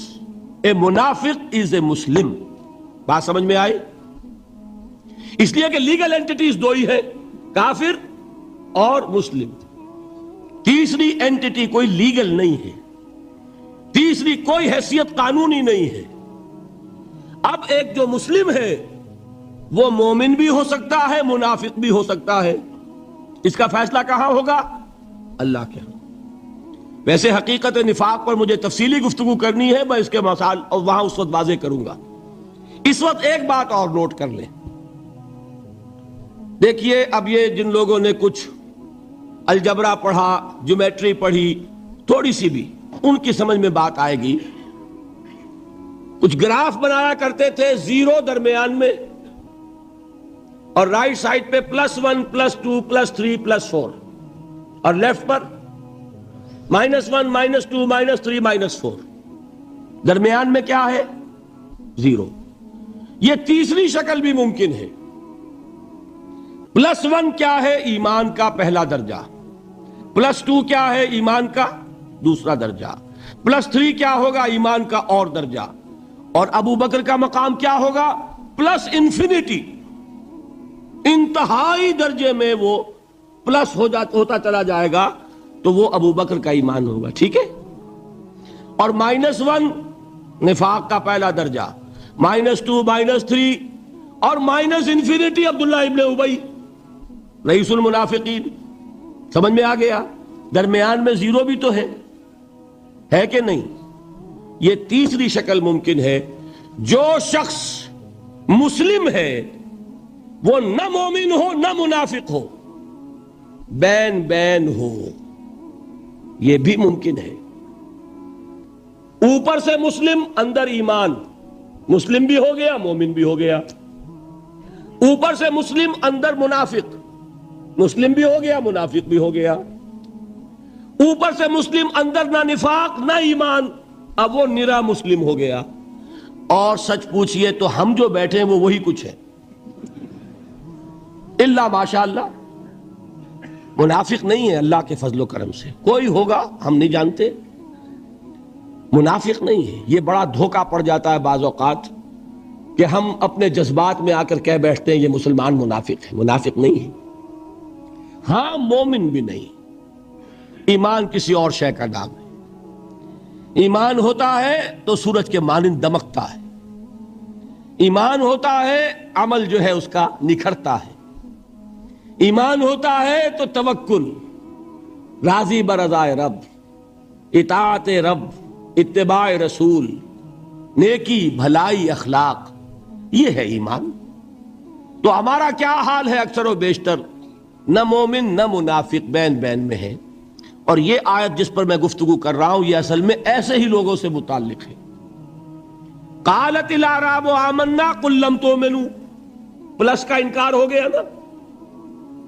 [SPEAKER 1] اے منافق از اے مسلم. بات سمجھ میں آئی؟ اس لیے کہ لیگل اینٹیٹیز دو ہی ہے، کافر اور مسلم. تیسری اینٹیٹی کوئی لیگل نہیں ہے، تیسری کوئی حیثیت قانونی نہیں ہے. اب ایک جو مسلم ہے وہ مومن بھی ہو سکتا ہے، منافق بھی ہو سکتا ہے. اس کا فیصلہ کہاں ہوگا؟ اللہ کے ہاں. ویسے حقیقت نفاق پر مجھے تفصیلی گفتگو کرنی ہے، میں اس کے مسائل اور وہاں اس وقت واضح کروں گا. اس وقت ایک بات اور نوٹ کر لیں. دیکھیے اب یہ جن لوگوں نے کچھ الجبرا پڑھا، جیومیٹری پڑھی تھوڑی سی بھی، ان کی سمجھ میں بات آئے گی. کچھ گراف بنایا کرتے تھے، زیرو درمیان میں اور رائٹ سائڈ پہ +1 +2 +3 +4 اور لیفٹ پر -1 -2 -3 -4. درمیان میں کیا ہے؟ زیرو. یہ تیسری شکل بھی ممکن ہے. +1 کیا ہے؟ ایمان کا پہلا درجہ. +2 کیا ہے؟ ایمان کا دوسرا درجہ. +3 کیا ہوگا؟ ایمان کا اور درجہ. اور ابو بکر کا مقام کیا ہوگا؟ +انفینٹی، انتہائی درجے میں وہ پلس ہوتا چلا جائے گا تو وہ ابو بکر کا ایمان ہوگا. ٹھیک ہے. اور -1 نفاق کا پہلا درجہ، -2 -3 اور ∞ عبداللہ ابن ابی رئیس المنافقین. سمجھ میں آ گیا؟ درمیان میں زیرو بھی تو ہے کہ نہیں؟ یہ تیسری شکل ممکن ہے. جو شخص مسلم ہے وہ نہ مومن ہو نہ منافق ہو، بین بین ہو، یہ بھی ممکن ہے. اوپر سے مسلم، اندر ایمان، مسلم بھی ہو گیا مومن بھی ہو گیا. اوپر سے مسلم، اندر منافق، مسلم بھی ہو گیا منافق بھی ہو گیا. اوپر سے مسلم، اندر نہ نفاق نہ ایمان، اب وہ نرا مسلم ہو گیا. اور سچ پوچھئے تو ہم جو بیٹھے ہیں وہ وہی کچھ ہے، اللہ ماشاء اللہ. منافق نہیں ہے اللہ کے فضل و کرم سے. کوئی ہوگا ہم نہیں جانتے، منافق نہیں ہے. یہ بڑا دھوکہ پڑ جاتا ہے بعض اوقات کہ ہم اپنے جذبات میں آ کر کہہ بیٹھتے ہیں یہ مسلمان منافق ہے. منافق نہیں ہے. ہاں مومن بھی نہیں. ایمان کسی اور شے کا نام ہے. ایمان ہوتا ہے تو سورج کے مانند دمکتا ہے. ایمان ہوتا ہے عمل جو ہے اس کا نکھرتا ہے. ایمان ہوتا ہے تو توکل، راضی برضائے رب، اطاعت رب، اتباع رسول، نیکی بھلائی اخلاق، یہ ہے ایمان. تو ہمارا کیا حال ہے؟ اکثر و بیشتر نہ مومن نہ منافق، بین بین میں ہے. اور یہ آیت جس پر میں گفتگو کر رہا ہوں یہ اصل میں ایسے ہی لوگوں سے متعلق ہے. قالت الاعراب آمنا قل لم تؤمنوا، پلس کا انکار ہو گیا نا،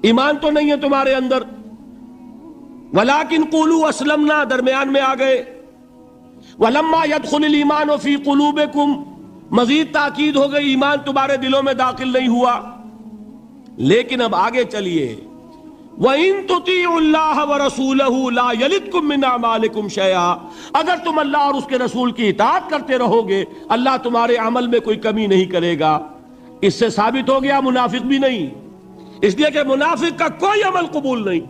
[SPEAKER 1] ایمان تو نہیں ہے تمہارے اندر. ولکن قولوا اسلمنا، درمیان میں آ گئے. ولما يدخل الایمان فی قلوبکم، مزید تاکید ہو گئی ایمان تمہارے دلوں میں داخل نہیں ہوا. لیکن اب آگے چلیے، وَإِن تُطِيعُوا اللَّهَ وَرَسُولَهُ لَا يَلِدْكُم مِّنْ أَعْمَالِكُمْ شَيْئًا، اگر تم اللہ اور اس کے رسول کی اطاعت کرتے رہو گے اللہ تمہارے عمل میں کوئی کمی نہیں کرے گا۔ اس سے ثابت ہو گیا منافق بھی نہیں، اس لیے کہ منافق کا کوئی عمل قبول نہیں۔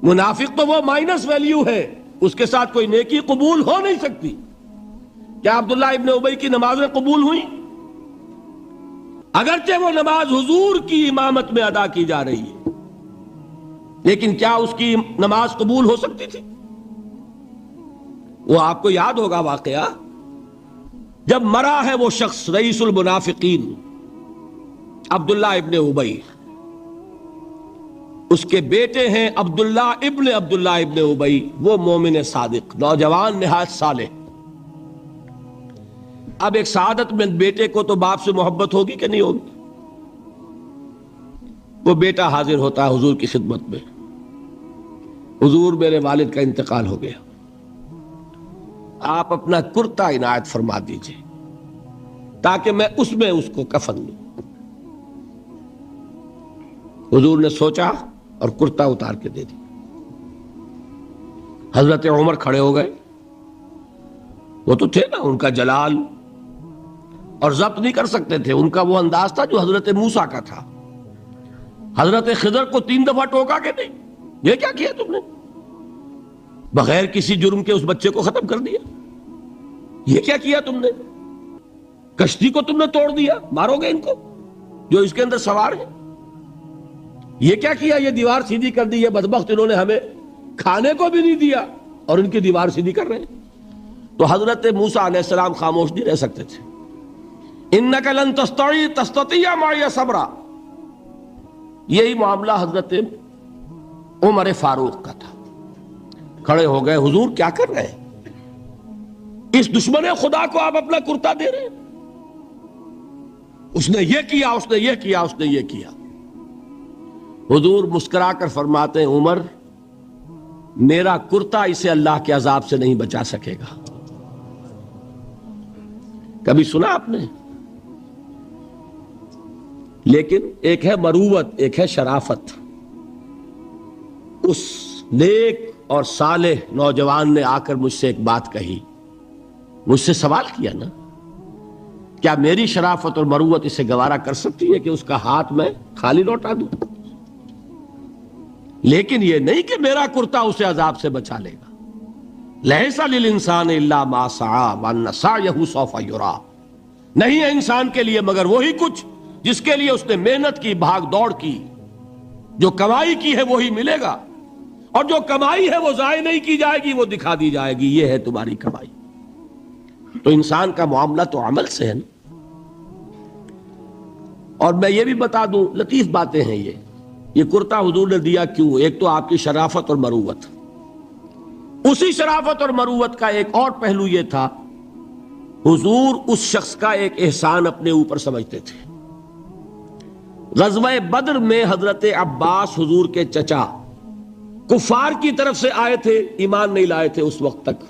[SPEAKER 1] منافق تو وہ مائنس ویلیو ہے، اس کے ساتھ کوئی نیکی قبول ہو نہیں سکتی۔ کیا عبداللہ ابن ابی کی نمازیں قبول ہوئیں؟ اگرچہ وہ نماز حضور کی امامت میں ادا کی جا رہی ہے، لیکن کیا اس کی نماز قبول ہو سکتی تھی؟ وہ آپ کو یاد ہوگا واقعہ، جب مرا ہے وہ شخص رئیس المنافقین عبداللہ ابن ابی، اس کے بیٹے ہیں عبداللہ ابن ابی، وہ مومن صادق، نوجوان نہایت صالح۔ اب ایک سعادت مند بیٹے کو تو باپ سے محبت ہوگی کہ نہیں ہوگی؟ وہ بیٹا حاضر ہوتا ہے حضور کی خدمت میں، حضور میرے والد کا انتقال ہو گیا، آپ اپنا کرتا عنایت فرما دیجئے تاکہ میں اس میں اس کو کفن دوں۔ حضور نے سوچا اور کرتا اتار کے دے دی۔ حضرت عمر کھڑے ہو گئے، وہ تو تھے نا، ان کا جلال اور ضبط نہیں کر سکتے تھے، ان کا وہ انداز تھا جو حضرت موسیٰ کا تھا۔ حضرت خضر کو 3 دفعہ ٹوکا کہ نہیں، یہ کیا کیا تم نے؟ بغیر کسی جرم کے اس بچے کو ختم کر دیا، یہ کیا کیا تم نے؟ کشتی کو تم نے توڑ دیا، مارو گے ان کو جو اس کے اندر سوار ہیں؟ یہ کیا کیا؟ یہ دیوار سیدھی کر دی، یہ بدبخت انہوں نے ہمیں کھانے کو بھی نہیں دیا اور ان کی دیوار سیدھی کر رہے ہیں۔ تو حضرت موسیٰ علیہ السلام خاموش نہیں رہ سکتے تھے۔ انک لن تستطیع معی صبرا، یہی معاملہ حضرت عمر فاروق کا تھا۔ کھڑے ہو گئے، حضور کیا کر رہے ہیں؟ اس دشمن خدا کو آپ اپنا کرتا دے رہے ہیں؟ اس نے یہ کیا، اس نے یہ کیا، اس نے یہ کیا۔ حضور مسکرا کر فرماتے ہیں، عمر میرا کرتا اسے اللہ کے عذاب سے نہیں بچا سکے گا۔ کبھی سنا آپ نے؟ لیکن ایک ہے مروت، ایک ہے شرافت۔ اس نیک اور صالح نوجوان نے آ کر مجھ سے ایک بات کہی، مجھ سے سوال کیا نا، کیا میری شرافت اور مروت اسے گوارا کر سکتی ہے کہ اس کا ہاتھ میں خالی لوٹا دوں؟ لیکن یہ نہیں کہ میرا کرتا اسے عذاب سے بچا لے گا۔ لیس للانسان الا ما سعى وان سعيه سوف يرى، نہیں ہے انسان کے لیے مگر وہی کچھ جس کے لیے اس نے محنت کی، بھاگ دوڑ کی، جو کمائی کی ہے وہی ملے گا، اور جو کمائی ہے وہ ضائع نہیں کی جائے گی، وہ دکھا دی جائے گی، یہ ہے تمہاری کمائی۔ تو انسان کا معاملہ تو عمل سے ہے نا۔ اور میں یہ بھی بتا دوں، لطیف باتیں ہیں یہ کرتا حضور نے دیا کیوں؟ ایک تو آپ کی شرافت اور مروت، اسی شرافت اور مروت کا ایک اور پہلو یہ تھا، حضور اس شخص کا ایک احسان اپنے اوپر سمجھتے تھے۔ غزوہ بدر میں حضرت عباس حضور کے چچا کفار کی طرف سے آئے تھے، ایمان نہیں لائے تھے اس وقت تک،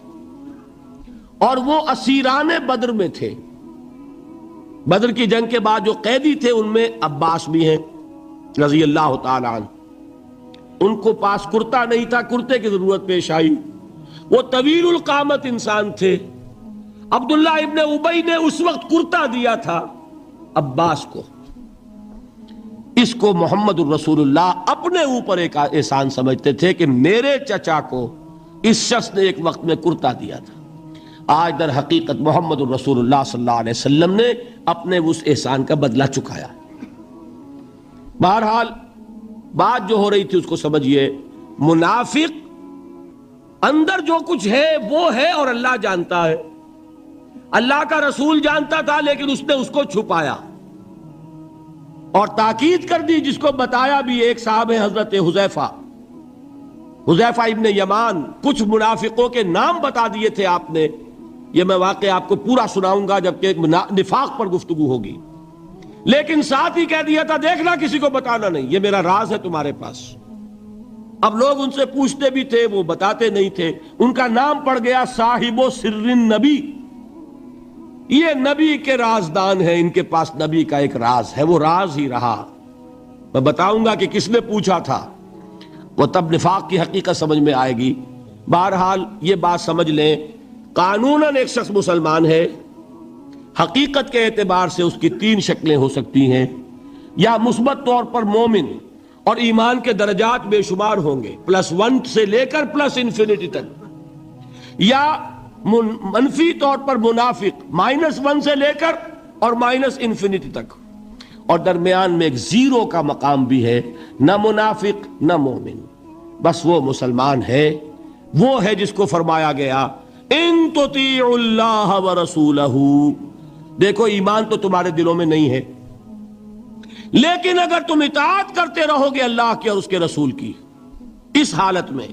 [SPEAKER 1] اور وہ اسیران بدر میں تھے۔ بدر کی جنگ کے بعد جو قیدی تھے ان میں عباس بھی ہیں رضی اللہ تعالی عنہ۔ ان کو پاس کرتا نہیں تھا، کرتے کی ضرورت پیش آئی۔ وہ طویل القامت انسان تھے۔ عبداللہ ابن ابی نے اس وقت کرتا دیا تھا عباس کو۔ اس کو محمد الرسول اللہ اپنے اوپر ایک احسان سمجھتے تھے کہ میرے چچا کو اس شخص نے ایک وقت میں کرتا دیا تھا۔ آج در حقیقت محمد الرسول اللہ صلی اللہ علیہ وسلم نے اپنے اس احسان کا بدلہ چکایا۔ بہرحال بات جو ہو رہی تھی اس کو سمجھیے، منافق اندر جو کچھ ہے وہ ہے اور اللہ جانتا ہے، اللہ کا رسول جانتا تھا لیکن اس نے اس کو چھپایا اور تاکید کر دی، جس کو بتایا بھی ایک صاحب ہے حضرت حذیفہ ابن یمان۔ کچھ منافقوں کے نام بتا دیے تھے آپ نے، یہ میں واقعہ آپ کو پورا سناؤں گا جبکہ نفاق پر گفتگو ہوگی، لیکن ساتھ ہی کہہ دیا تھا دیکھنا کسی کو بتانا نہیں، یہ میرا راز ہے تمہارے پاس۔ اب لوگ ان سے پوچھتے بھی تھے، وہ بتاتے نہیں تھے۔ ان کا نام پڑ گیا صاحب و سر نبی، یہ نبی کے رازدان ہیں، ان کے پاس نبی کا ایک راز ہے، وہ راز ہی رہا۔ میں بتاؤں گا کہ کس نے پوچھا تھا، وہ تب نفاق کی حقیقت سمجھ میں آئے گی۔ بہرحال یہ بات سمجھ لیں، قانوناً ایک شخص مسلمان ہے، حقیقت کے اعتبار سے اس کی 3 شکلیں ہو سکتی ہیں، یا مثبت طور پر مومن اور ایمان کے درجات بے شمار ہوں گے، +1 سے لے کر +انفینٹی تک، یا منفی طور پر منافق، -1 سے لے کر اور -انفینٹی تک، اور درمیان میں ایک 0 کا مقام بھی ہے، نہ منافق نہ مومن، بس وہ مسلمان ہے، وہ ہے جس کو فرمایا گیا ان تطیعوا اللہ ورسولہ، دیکھو ایمان تو تمہارے دلوں میں نہیں ہے، لیکن اگر تم اطاعت کرتے رہو گے اللہ کی اور اس کے رسول کی، اس حالت میں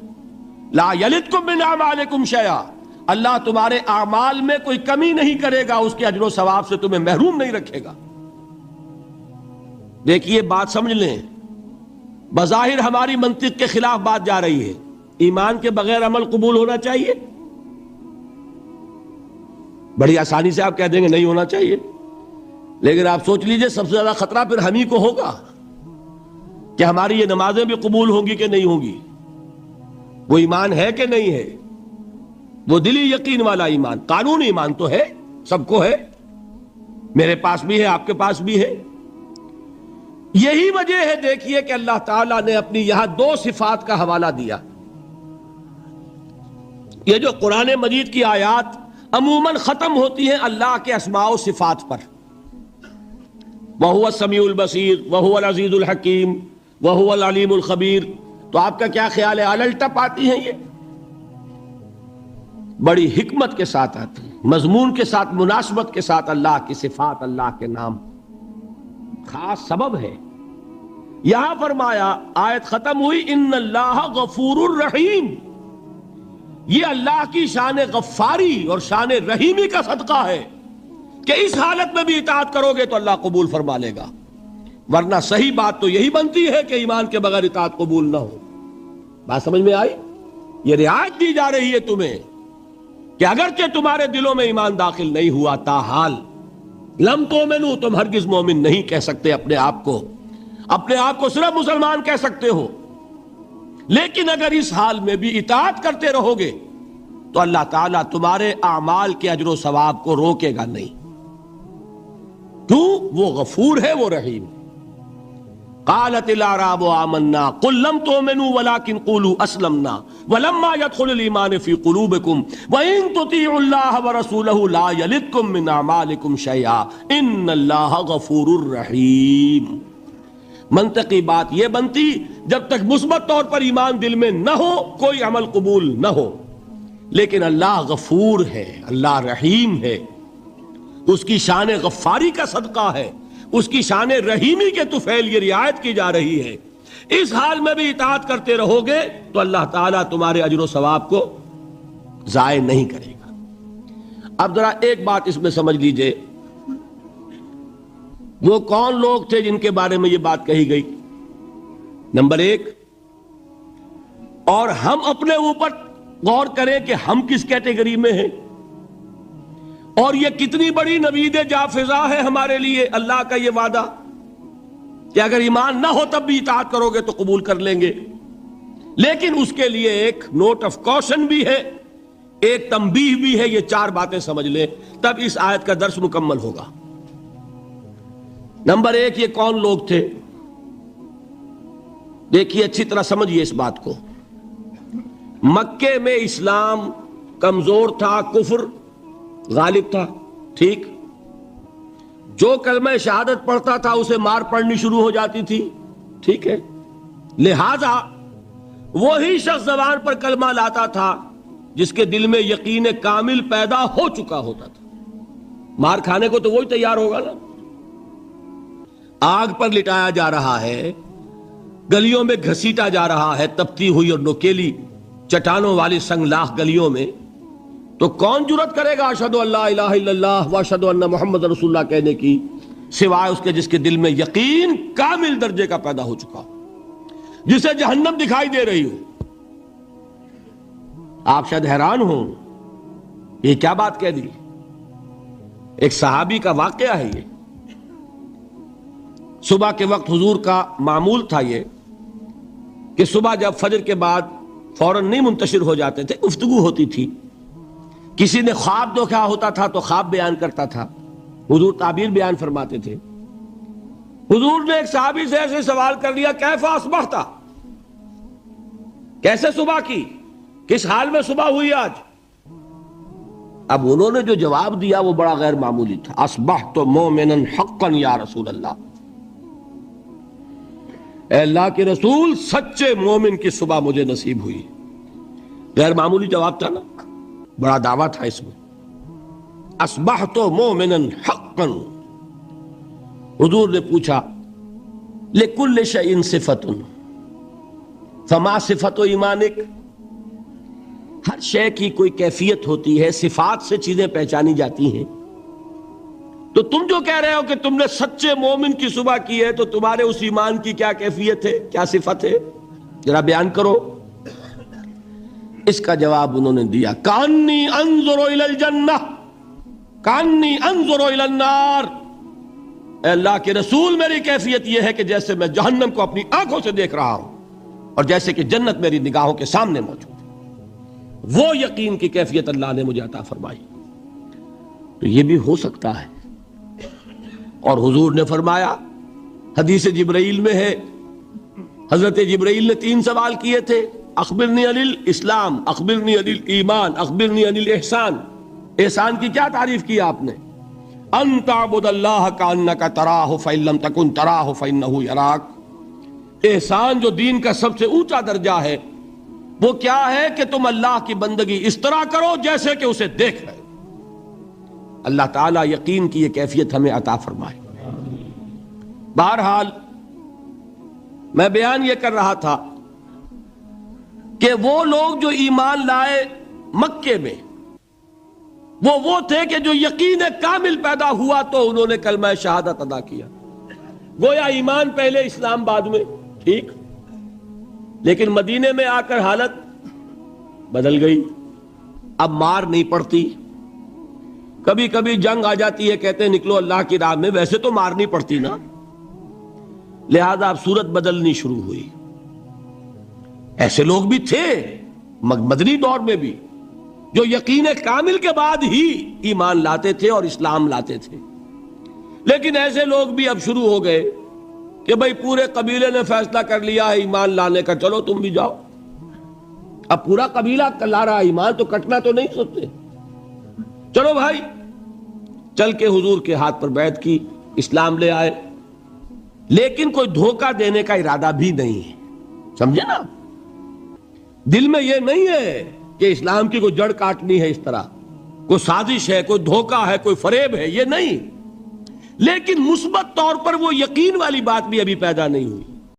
[SPEAKER 1] لا یلدکم من اعمالکم شیئا، اللہ تمہارے اعمال میں کوئی کمی نہیں کرے گا، اس کے اجر و ثواب سے تمہیں محروم نہیں رکھے گا۔ دیکھیے بات سمجھ لیں، بظاہر ہماری منطق کے خلاف بات جا رہی ہے، ایمان کے بغیر عمل قبول ہونا چاہیے؟ بڑی آسانی سے آپ کہہ دیں گے نہیں ہونا چاہیے، لیکن آپ سوچ لیجئے سب سے زیادہ خطرہ پھر ہم ہی کو ہوگا کہ ہماری یہ نمازیں بھی قبول ہوں گی کہ نہیں ہوں گی، وہ ایمان ہے کہ نہیں ہے، وہ دلی یقین والا ایمان، قانون ایمان تو ہے، سب کو ہے، میرے پاس بھی ہے، آپ کے پاس بھی ہے۔ یہی وجہ ہے دیکھیے کہ اللہ تعالیٰ نے اپنی یہاں 2 صفات کا حوالہ دیا۔ یہ جو قرآن مجید کی آیات عموماً ختم ہوتی ہیں اللہ کے اسماء و صفات پر، وَهُوَ السَّمِيعُ الْبَصِيرُ وَهُوَ الْعَزِيزُ الْحَكِيمُ وَهُوَ الْعَلِيمُ الْخَبِيرُ، تو آپ کا کیا خیال ہے الٹپ آتی ہیں؟ یہ بڑی حکمت کے ساتھ آتی ہیں، مضمون کے ساتھ، مناسبت کے ساتھ، اللہ کی صفات، اللہ کے نام، خاص سبب ہے۔ یہاں فرمایا، آیت ختم ہوئی، ان اللہ غفور الرحیم، یہ اللہ کی شان غفاری اور شان رحیمی کا صدقہ ہے کہ اس حالت میں بھی اطاعت کرو گے تو اللہ قبول فرما لے گا، ورنہ صحیح بات تو یہی بنتی ہے کہ ایمان کے بغیر اطاعت قبول نہ ہو۔ بات سمجھ میں آئی؟ یہ رعایت دی جا رہی ہے تمہیں کہ اگرچہ تمہارے دلوں میں ایمان داخل نہیں ہوا، تاحال لم تؤمنوا، تم ہرگز مومن نہیں کہہ سکتے اپنے آپ کو صرف مسلمان کہہ سکتے ہو، لیکن اگر اس حال میں بھی اطاعت کرتے رہو گے تو اللہ تعالیٰ تمہارے اعمال کے اجر و ثواب کو روکے گا نہیں، کیوں؟ وہ غفور ہے، وہ رحیم۔ قالت الاعراب آمنا قل لم تؤمنوا ولكن قولوا اسلمنا ولما يدخل الايمان في قلوبكم وان تطيعوا الله ورسوله لا يلدكم من اعمالكم شيئا ان الله غفور رحيم۔ منطقی بات یہ بنتی جب تک مثبت طور پر ایمان دل میں نہ ہو کوئی عمل قبول نہ ہو، لیکن اللہ غفور ہے، اللہ رحیم ہے، اس کی شان غفاری کا صدقہ ہے، اس کی شان رحیمی کے طفیل یہ رعایت کی جا رہی ہے۔ اس حال میں بھی اطاعت کرتے رہو گے تو اللہ تعالیٰ تمہارے اجر و ثواب کو ضائع نہیں کرے گا۔ اب ذرا ایک بات اس میں سمجھ لیجئے، وہ کون لوگ تھے جن کے بارے میں یہ بات کہی گئی؟ نمبر 1، اور ہم اپنے اوپر غور کریں کہ ہم کس کیٹیگری میں ہیں، اور یہ کتنی بڑی نوید جافزہ ہے ہمارے لیے اللہ کا یہ وعدہ کہ اگر ایمان نہ ہو تب بھی اطاعت کرو گے تو قبول کر لیں گے، لیکن اس کے لیے ایک نوٹ آف کوشن بھی ہے، ایک تنبیہ بھی ہے۔ یہ 4 باتیں سمجھ لیں تب اس آیت کا درس مکمل ہوگا۔ نمبر 1، یہ کون لوگ تھے؟ دیکھیے اچھی طرح سمجھیے اس بات کو۔ مکے میں اسلام کمزور تھا، کفر غالب تھا، ٹھیک؟ جو کلمہ شہادت پڑھتا تھا اسے مار پڑنی شروع ہو جاتی تھی، ٹھیک ہے؟ لہذا وہی شخص زبان پر کلمہ لاتا تھا جس کے دل میں یقین کامل پیدا ہو چکا ہوتا تھا، مار کھانے کو تو وہی تیار ہوگا نا۔ آگ پر لٹایا جا رہا ہے، گلیوں میں گھسیٹا جا رہا ہے، تپتی ہوئی اور نوکیلی چٹانوں والی سنگلاخ گلیوں میں، تو کون جرات کرے گا اشہد ان لا الہ الا اللہ واشہد ان محمد رسول اللہ کہنے کی، سوائے اس کے جس کے دل میں یقین کامل درجے کا پیدا ہو چکا ہو، جسے جہنم دکھائی دے رہی ہو۔ آپ شاید حیران ہوں یہ کیا بات کہہ دی، ایک صحابی کا واقعہ ہے یہ۔ صبح کے وقت حضور کا معمول تھا یہ کہ صبح جب فجر کے بعد فوراً نہیں منتشر ہو جاتے تھے، گفتگو ہوتی تھی. کسی نے خواب دیکھا ہوتا تھا تو خواب بیان کرتا تھا، حضور تعبیر بیان فرماتے تھے. حضور نے ایک صحابی سے ایسے سوال کر لیا، کیف اصبحت، کیسے صبح کی، کس حال میں صبح ہوئی آج؟ اب انہوں نے جو جواب دیا وہ بڑا غیر معمولی تھا. اصبحت مومنا حقا یا رسول اللہ، اے اللہ کے رسول سچے مومن کی صبح مجھے نصیب ہوئی. غیر معمولی جواب تھا نا، بڑا دعویٰ تھا اس میں. اصبحت مومنا حقا. حضور نے پوچھا لکل شیء صفۃ فما صفۃ ایمانک، ہر شے کی کوئی کیفیت ہوتی ہے، صفات سے چیزیں پہچانی جاتی ہیں. تو تم جو کہہ رہے ہو کہ تم نے سچے مومن کی صبح کی ہے، تو تمہارے اس ایمان کی کیا کیفیت ہے، کیا صفت ہے، ذرا بیان کرو. اس کا جواب انہوں نے دیا، کانی انظر الی الجنہ کانی انظر الی النار. اے اللہ کے رسول میری کیفیت یہ ہے کہ جیسے میں جہنم کو اپنی آنکھوں سے دیکھ رہا ہوں اور جیسے کہ جنت میری نگاہوں کے سامنے موجود ہے. وہ یقین کی کیفیت اللہ نے مجھے عطا فرمائی. تو یہ بھی ہو سکتا ہے. اور حضور نے فرمایا، حدیث جبرائیل میں ہے، حضرت جبرائیل نے 3 سوال کیے تھے، اخبرنی عن الاسلام، اخبرنی عن الایمان، اخبرنی عن الاحسان. احسان کی کیا تعریف کی آپ نے؟ ان تعبد اللہ کانک تراہ فإن لم تکن تراہ فإنہ یراک. احسان جو دین کا سب سے اونچا درجہ ہے وہ کیا ہے کہ تم اللہ کی بندگی اس طرح کرو جیسے کہ اسے دیکھ رہے. اللہ تعالیٰ یقین کی یہ کیفیت ہمیں عطا فرمائے. بہرحال میں بیان یہ کر رہا تھا کہ وہ لوگ جو ایمان لائے مکے میں، وہ تھے کہ جو یقین کامل پیدا ہوا تو انہوں نے کلمہ شہادت ادا کیا. گویا ایمان پہلے اسلام بعد میں، ٹھیک، لیکن مدینے میں آ کر حالت بدل گئی. اب مار نہیں پڑتی، کبھی کبھی جنگ آ جاتی ہے، کہتے ہیں نکلو اللہ کی راہ میں، ویسے تو مارنی پڑتی نا. لہذا اب صورت بدلنی شروع ہوئی. ایسے لوگ بھی تھے مدنی دور میں بھی جو یقین کامل کے بعد ہی ایمان لاتے تھے اور اسلام لاتے تھے. لیکن ایسے لوگ بھی اب شروع ہو گئے کہ بھئی پورے قبیلے نے فیصلہ کر لیا ہے ایمان لانے کا، چلو تم بھی جاؤ. اب پورا قبیلہ لا رہا ایمان، تو کٹنا تو نہیں سوچتے. چلو بھائی، چل کے حضور کے ہاتھ پر بیعت کی، اسلام لے آئے. لیکن کوئی دھوکہ دینے کا ارادہ بھی نہیں ہے، سمجھے نا. دل میں یہ نہیں ہے کہ اسلام کی کوئی جڑ کاٹنی ہے، اس طرح کوئی سازش ہے، کوئی دھوکہ ہے، کوئی فریب ہے، یہ نہیں. لیکن مثبت طور پر وہ یقین والی بات بھی ابھی پیدا نہیں ہوئی.